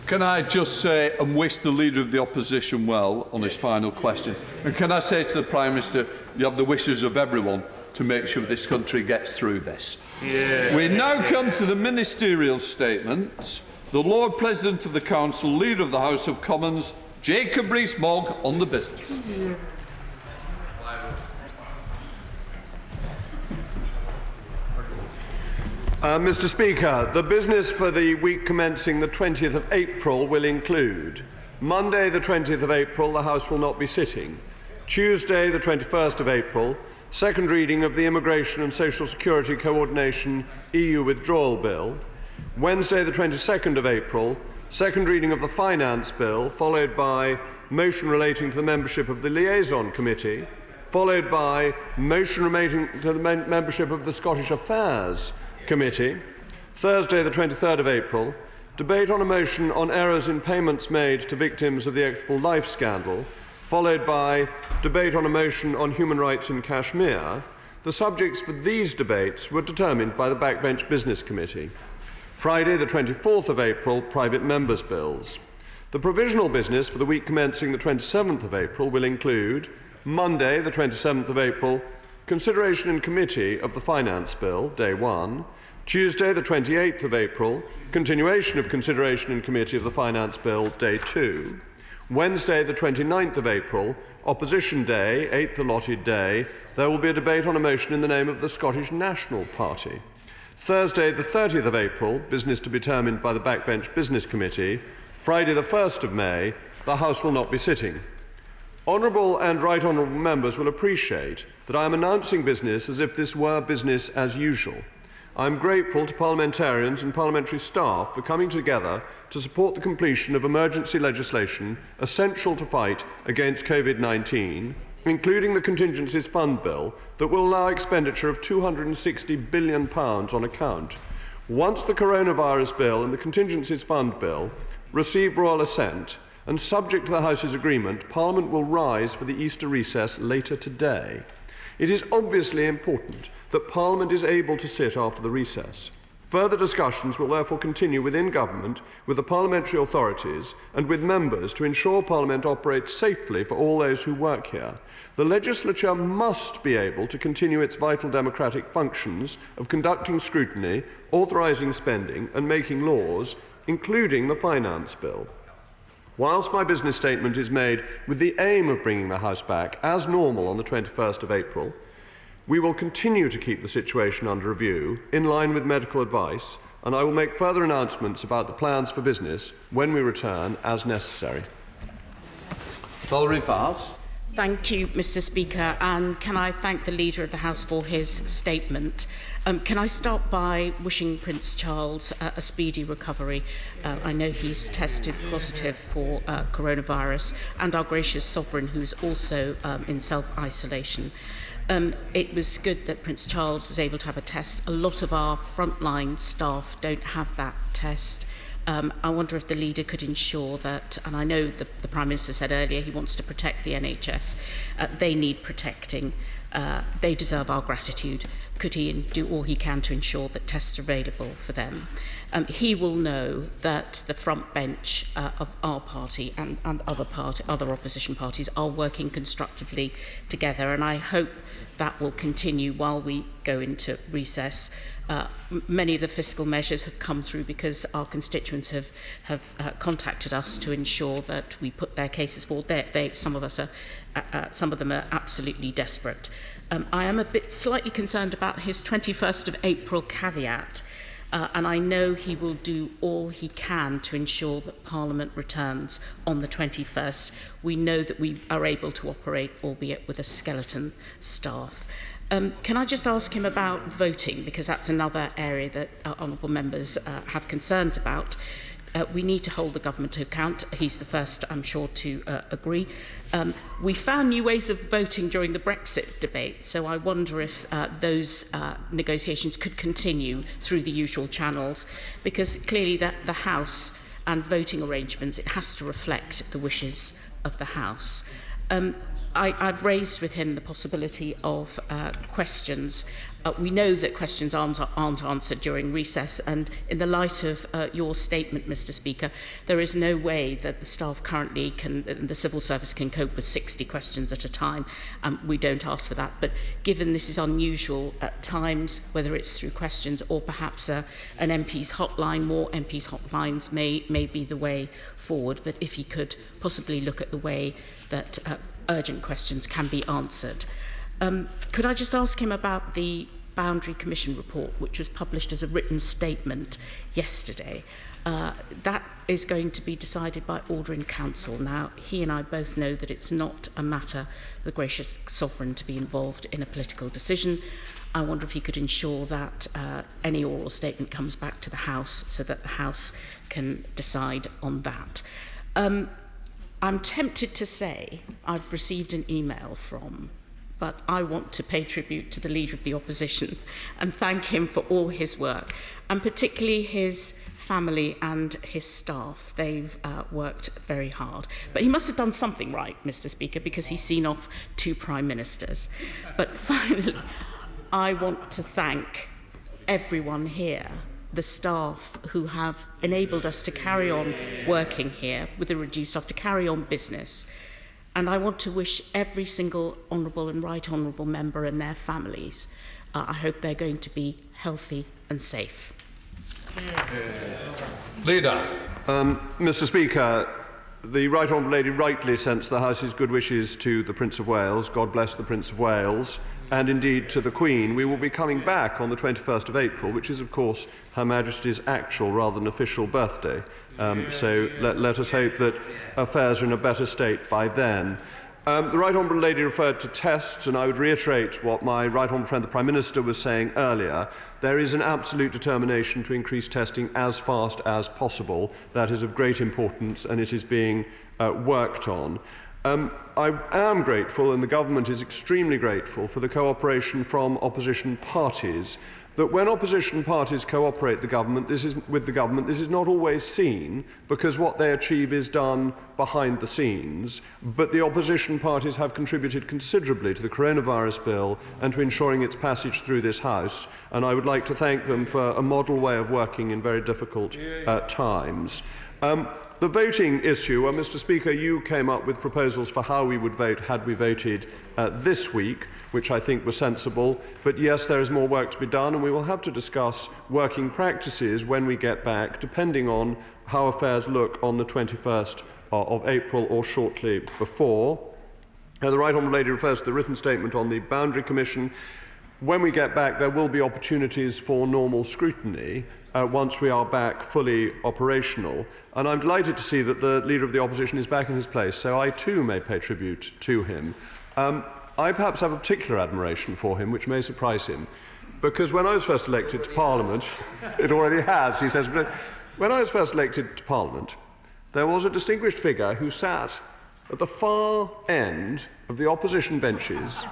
Can I just say and wish the Leader of the Opposition well on his final question? And can I say to the Prime Minister, you have the wishes of everyone to make sure this country gets through this. Yeah. We now come to the ministerial statements. The Lord President of the Council, Leader of the House of Commons, Jacob Rees-Mogg, on the business. Yeah. Mr. Speaker, the business for the week commencing the 20th of April will include Monday, the 20th of April, the House will not be sitting. Tuesday, the 21st of April, second reading of the Immigration and Social Security Coordination EU Withdrawal Bill. Wednesday, the 22nd of April, second reading of the Finance Bill, followed by motion relating to the membership of the Liaison Committee, followed by motion relating to the membership of the Scottish Affairs Committee. Thursday, the 23rd of April, debate on a motion on errors in payments made to victims of the Equitable Life scandal, followed by debate on a motion on human rights in Kashmir. The subjects for these debates were determined by the Backbench Business Committee. Friday, the 24th of April, private members' bills. The provisional business for the week commencing the 27th of April will include Monday, the 27th of April, consideration in committee of the Finance Bill, day 1. Tuesday, the 28th of April, continuation of consideration in committee of the Finance Bill, day 2. Wednesday, the 29th of April, Opposition Day, 8th allotted day, there will be a debate on a motion in the name of the Scottish National Party. Thursday, the 30th of April, business to be determined by the Backbench Business Committee. Friday, the 1st of May, the House will not be sitting. Honourable and right honourable members will appreciate that I am announcing business as if this were business as usual. I am grateful to parliamentarians and parliamentary staff for coming together to support the completion of emergency legislation essential to fight against COVID-19, including the Contingencies Fund Bill that will allow expenditure of £260 billion on account. Once the Coronavirus Bill and the Contingencies Fund Bill receive royal assent, and subject to the House's agreement, Parliament will rise for the Easter recess later today. It is obviously important that Parliament is able to sit after the recess. Further discussions will therefore continue within Government, with the parliamentary authorities and with members to ensure Parliament operates safely for all those who work here. The legislature must be able to continue its vital democratic functions of conducting scrutiny, authorising spending and making laws, including the Finance Bill. Whilst my business statement is made with the aim of bringing the House back as normal on the 21st of April, we will continue to keep the situation under review in line with medical advice, and I will make further announcements about the plans for business when we return as necessary. Valerie Vars. Thank you, Mr. Speaker, and can I thank the Leader of the House for his statement. Can I start by wishing Prince Charles a speedy recovery? I know he's tested positive for coronavirus, and our gracious sovereign, who's also in self-isolation. It was good that Prince Charles was able to have a test. A lot of our frontline staff don't have that test. I wonder if the leader could ensure that, and I know the Prime Minister said earlier he wants to protect the NHS, they need protecting, they deserve our gratitude. Could he do all he can to ensure that tests are available for them? He will know that the front bench of our party and other opposition parties are working constructively together, and I hope that will continue while we go into recess. Many of the fiscal measures have come through because our constituents have contacted us to ensure that we put their cases forward. Some of them are absolutely desperate. I am slightly concerned about his 21st of April caveat, and I know he will do all he can to ensure that Parliament returns on the 21st. We know that we are able to operate, albeit with a skeleton staff. Can I just ask him about voting, because that's another area that honourable members have concerns about. We need to hold the government to account. He's the first, I'm sure, to agree. We found new ways of voting during the Brexit debate, so I wonder if those negotiations could continue through the usual channels, because clearly that the House and voting arrangements, it has to reflect the wishes of the House. I've raised with him the possibility of questions. We know that questions aren't answered during recess, and in the light of your statement, Mr. Speaker, there is no way that the staff currently the civil service can cope with 60 questions at a time. We don't ask for that, but given this is unusual at times, whether it's through questions or perhaps an MP's hotline, more MP's hotlines may be the way forward, but if he could possibly look at the way that urgent questions can be answered. Could I just ask him about the Boundary Commission report, which was published as a written statement yesterday? That is going to be decided by order in council. Now, he and I both know that it's not a matter for the gracious sovereign to be involved in a political decision. I wonder if he could ensure that any oral statement comes back to the House so that the House can decide on that. I'm tempted to say I've received an email from, but I want to pay tribute to the Leader of the Opposition and thank him for all his work, and particularly his family and his staff. They've worked very hard. But he must have done something right, Mr. Speaker, because he's seen off 2 Prime Ministers. But finally, I want to thank everyone here, the staff who have enabled us to carry on working here with a reduced staff, to carry on business. And I want to wish every single honourable and right honourable member and their families, I hope they're going to be healthy and safe. Leader. Mr. Speaker, the Right Honourable Lady rightly sends the House's good wishes to the Prince of Wales. God bless the Prince of Wales. And indeed to the Queen. We will be coming back on the 21st of April, which is, of course, Her Majesty's actual rather than official birthday. So let us hope that affairs are in a better state by then. The Right Honourable Lady referred to tests, and I would reiterate what my Right Honourable friend, the Prime Minister, was saying earlier. There is an absolute determination to increase testing as fast as possible. That is of great importance, and it is being worked on. I am grateful, and the government is extremely grateful, for the cooperation from opposition parties. That when opposition parties cooperate with the government, this is not always seen, because what they achieve is done behind the scenes. But the opposition parties have contributed considerably to the coronavirus bill and to ensuring its passage through this House. And I would like to thank them for a model way of working in very difficult times. The voting issue, Mr. Speaker, you came up with proposals for how we would vote had we voted this week, which I think was sensible. But yes, there is more work to be done, and we will have to discuss working practices when we get back, depending on how affairs look on the 21st of April or shortly before. The Right Honourable Lady refers to the written statement on the Boundary Commission. When we get back, there will be opportunities for normal scrutiny once we are back fully operational. And I'm delighted to see that the Leader of the Opposition is back in his place, so I too may pay tribute to him. I perhaps have a particular admiration for him, which may surprise him, because when I was first elected to Parliament, it already has, he says, but when I was first elected to Parliament, there was a distinguished figure who sat at the far end of the opposition benches,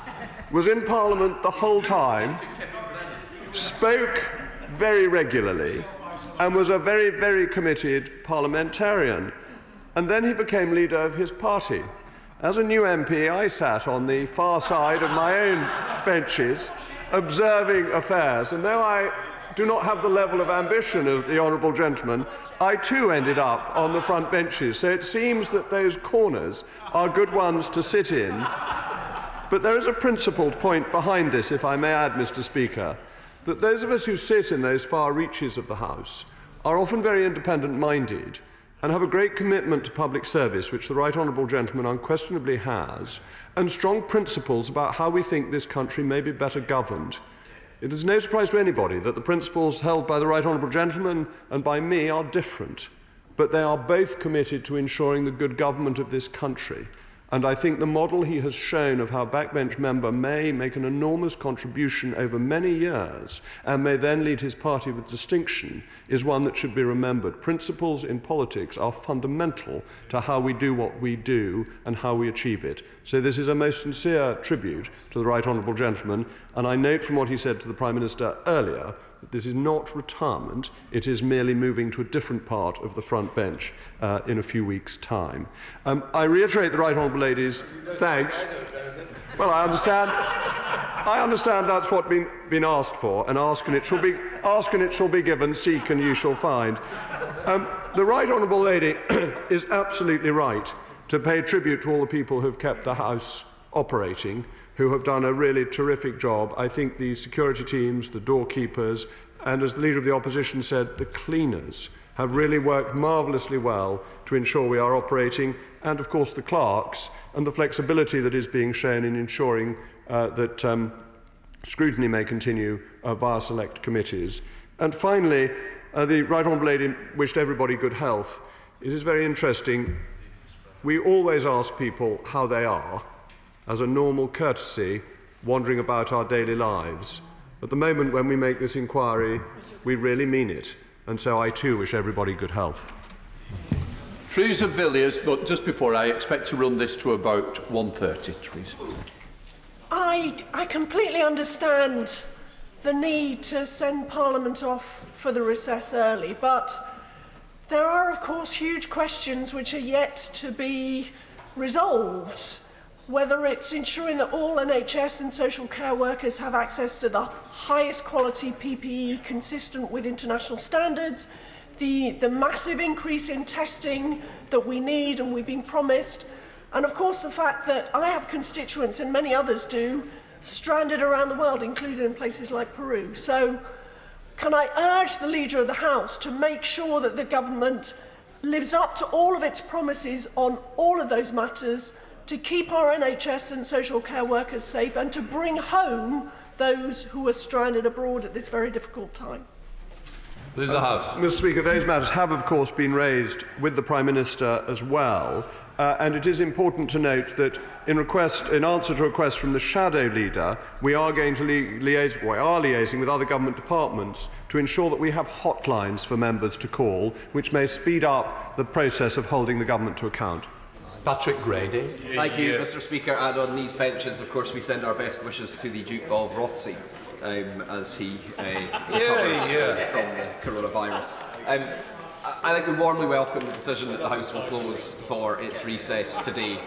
was in Parliament the whole time, spoke very regularly, and was a very, very committed parliamentarian. And then he became leader of his party. As a new MP, I sat on the far side of my own benches, observing affairs. And though I do not have the level of ambition of the honourable gentleman, I too ended up on the front benches. So it seems that those corners are good ones to sit in. But there is a principled point behind this, if I may add, Mr. Speaker, that those of us who sit in those far reaches of the House are often very independent-minded and have a great commitment to public service, which the Right Honourable Gentleman unquestionably has, and strong principles about how we think this country may be better governed. It is no surprise to anybody that the principles held by the Right Honourable Gentleman and by me are different, but they are both committed to ensuring the good government of this country. And I think the model he has shown of how a backbench member may make an enormous contribution over many years and may then lead his party with distinction is one that should be remembered. Principles in politics are fundamental to how we do what we do and how we achieve it. So this is a most sincere tribute to the Right Honourable Gentleman, and I note from what he said to the Prime Minister earlier that this is not retirement, it is merely moving to a different part of the front bench in a few weeks' time. I reiterate the Right Honourable Lady's thanks. Well, I understand that's what's been asked for, and ask and it shall be given, seek and you shall find. The Right Honourable Lady is absolutely right to pay tribute to all the people who have kept the House operating, who have done a really terrific job. I think the security teams, the doorkeepers, and as the Leader of the Opposition said, the cleaners have really worked marvellously well to ensure we are operating, and of course the clerks, and the flexibility that is being shown in ensuring that scrutiny may continue via select committees. And finally, the Right Honourable Lady wished everybody good health. it is very interesting. We always ask people how they are, as a normal courtesy, wandering about our daily lives. At the moment when we make this inquiry, we really mean it, and so I too wish everybody good health. Teresa Villiers, but just before, I expect to run this to about 1:30, Teresa. I completely understand the need to send Parliament off for the recess early, but there are, of course, huge questions which are yet to be resolved. Whether it's ensuring that all NHS and social care workers have access to the highest quality PPE consistent with international standards, the massive increase in testing that we need and we've been promised, and of course the fact that I have constituents, and many others do, stranded around the world, including in places like Peru. So can I urge the Leader of the House to make sure that the government lives up to all of its promises on all of those matters, to keep our NHS and social care workers safe and to bring home those who are stranded abroad at this very difficult time? Mr. Speaker, those matters have, of course, been raised with the Prime Minister as well, and it is important to note that in answer to a request from the Shadow Leader, we are going to liaising with other government departments to ensure that we have hotlines for members to call, which may speed up the process of holding the government to account. Patrick Grady. Thank you, Mr. Speaker. And on these benches, of course, we send our best wishes to the Duke of Rothesay as he recovers from the coronavirus. I think we warmly welcome the decision that the House will close for its recess today.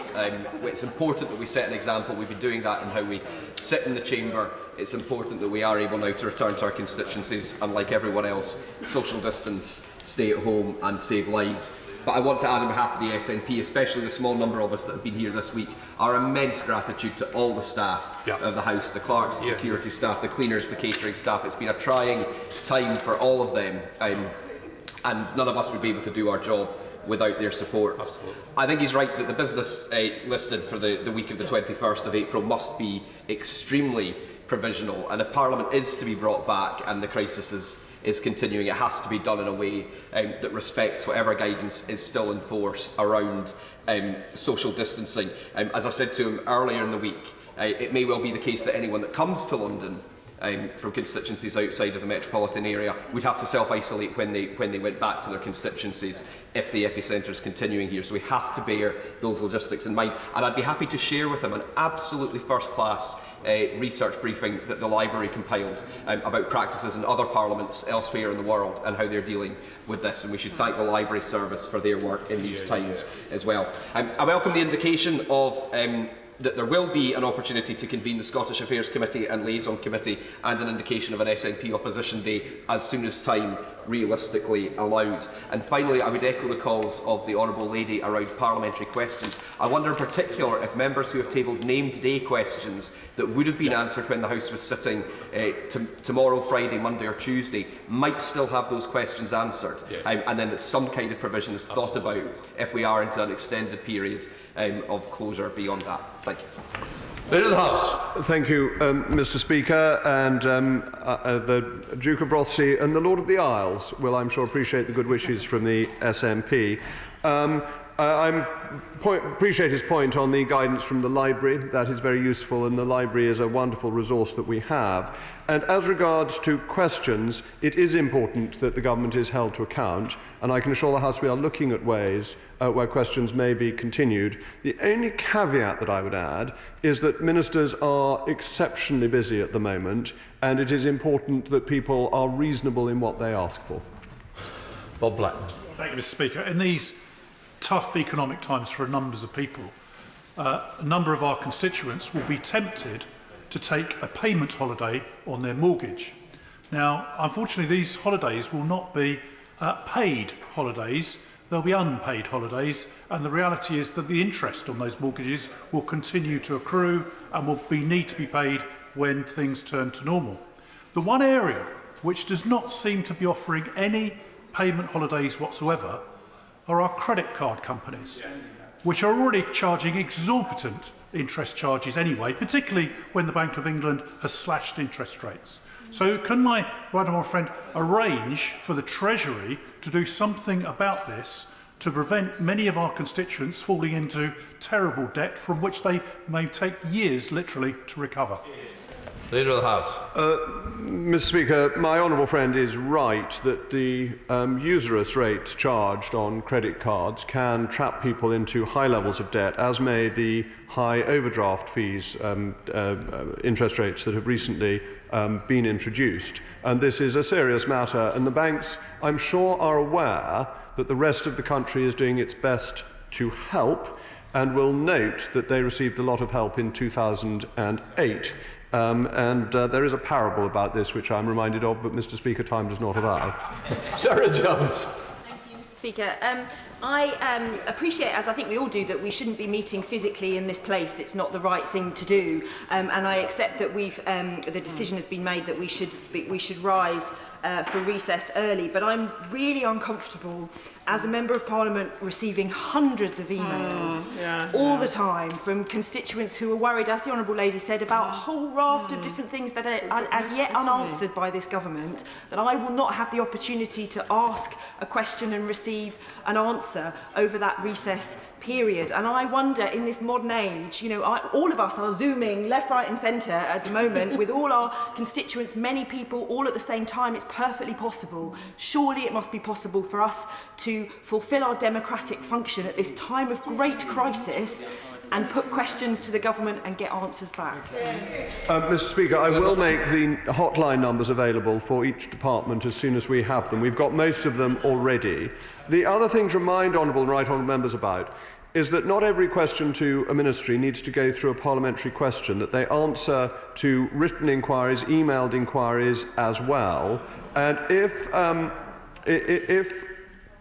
It's important that we set an example. We've been doing that in how we sit in the chamber. It's important that we are able now to return to our constituencies and, like everyone else, social distance, stay at home and save lives. But I want to add on behalf of the SNP, especially the small number of us that have been here this week, our immense gratitude to all the staff of the House, the clerks, the security staff, the cleaners, the catering staff. It's been a trying time for all of them, and none of us would be able to do our job without their support. Absolutely. I think he's right that the business listed for the week of the 21st of April must be extremely provisional, and if Parliament is to be brought back and the crisis is continuing, it has to be done in a way that respects whatever guidance is still in force around social distancing. As I said to him earlier in the week, it may well be the case that anyone that comes to London from constituencies outside of the metropolitan area would have to self-isolate when they went back to their constituencies if the epicentre is continuing here. So we have to bear those logistics in mind. And I'd be happy to share with him an absolutely first-class research briefing that the library compiled about practices in other parliaments elsewhere in the world and how they're dealing with this, and we should thank the library service for their work in these times as well. I welcome the indication of that there will be an opportunity to convene the Scottish Affairs Committee and Liaison Committee, and an indication of an SNP opposition day as soon as time realistically allows. And finally, I would echo the calls of the Honourable Lady around parliamentary questions. I wonder in particular if members who have tabled named day questions that would have been answered when the House was sitting tomorrow, Friday, Monday or Tuesday might still have those questions answered, and then that some kind of provision is thought about if we are into an extended period of closure beyond that. Thank you. Leader of the House. Thank you, Mr. Speaker, and the Duke of Rothesay and the Lord of the Isles will, I'm sure, appreciate the good wishes from the SNP. I appreciate his point on the guidance from the library. That is very useful, and the library is a wonderful resource that we have. And as regards to questions, it is important that the government is held to account, and I can assure the House we are looking at ways where questions may be continued. The only caveat that I would add is that ministers are exceptionally busy at the moment, and it is important that people are reasonable in what they ask for. Bob Blackman. Thank you, Mr. Speaker. In these tough economic times for numbers of people, a number of our constituents will be tempted to take a payment holiday on their mortgage. Now, unfortunately, these holidays will not be paid holidays, they'll be unpaid holidays, and the reality is that the interest on those mortgages will continue to accrue and will need to be paid when things turn to normal. The one area which does not seem to be offering any payment holidays whatsoever are our credit card companies, which are already charging exorbitant interest charges anyway, particularly when the Bank of England has slashed interest rates. So can my right honourable friend arrange for the Treasury to do something about this to prevent many of our constituents falling into terrible debt from which they may take years, literally, to recover. Leader of the House. Mr. Speaker, my honourable friend is right that the usurious rates charged on credit cards can trap people into high levels of debt, as may the high overdraft fees, interest rates that have recently been introduced. And this is a serious matter, and the banks, I'm sure, are aware that the rest of the country is doing its best to help, and will note that they received a lot of help in 2008. There is a parable about this which I'm reminded of, but Mr. Speaker, time does not allow. Sarah Jones. Thank you, Mr. Speaker. I appreciate, as I think we all do, that we shouldn't be meeting physically in this place. It's not the right thing to do, and I accept that the decision has been made that we should rise for recess early. But I'm really uncomfortable as a Member of Parliament receiving hundreds of emails all the time from constituents who are worried, as the Honourable Lady said, about a whole raft of different things that are as yet unanswered by this government, that I will not have the opportunity to ask a question and receive an answer over that recess period. And I wonder, in this modern age, all of us are zooming left, right and centre at the moment with all our constituents, many people, all at the same time. It's perfectly possible. Surely it must be possible for us to fulfil our democratic function at this time of great crisis and put questions to the government and get answers back. Mr. Speaker, I will make the hotline numbers available for each department as soon as we have them. We've got most of them already. The other thing to remind honourable and right honourable members about is that not every question to a ministry needs to go through a parliamentary question, that they answer to written inquiries, emailed inquiries as well. And if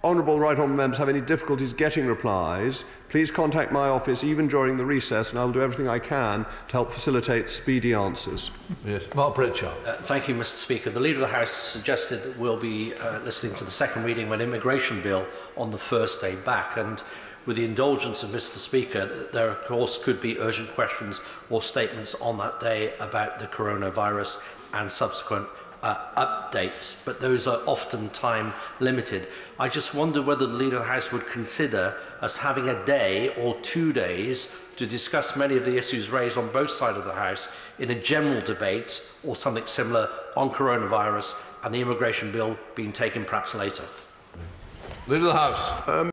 honourable right honourable members have any difficulties getting replies, please contact my office even during the recess, and I will do everything I can to help facilitate speedy answers. Yes, Mark Pritchard. Thank you, Mr. Speaker. The Leader of the House suggested that we'll be listening to the second reading of an immigration bill on the first day back, and with the indulgence of Mr. Speaker, there of course could be urgent questions or statements on that day about the coronavirus and subsequent updates, but those are often time limited. I just wonder whether the Leader of the House would consider us having a day or 2 days to discuss many of the issues raised on both sides of the House in a general debate or something similar on coronavirus and the immigration bill being taken perhaps later. Leader of the House.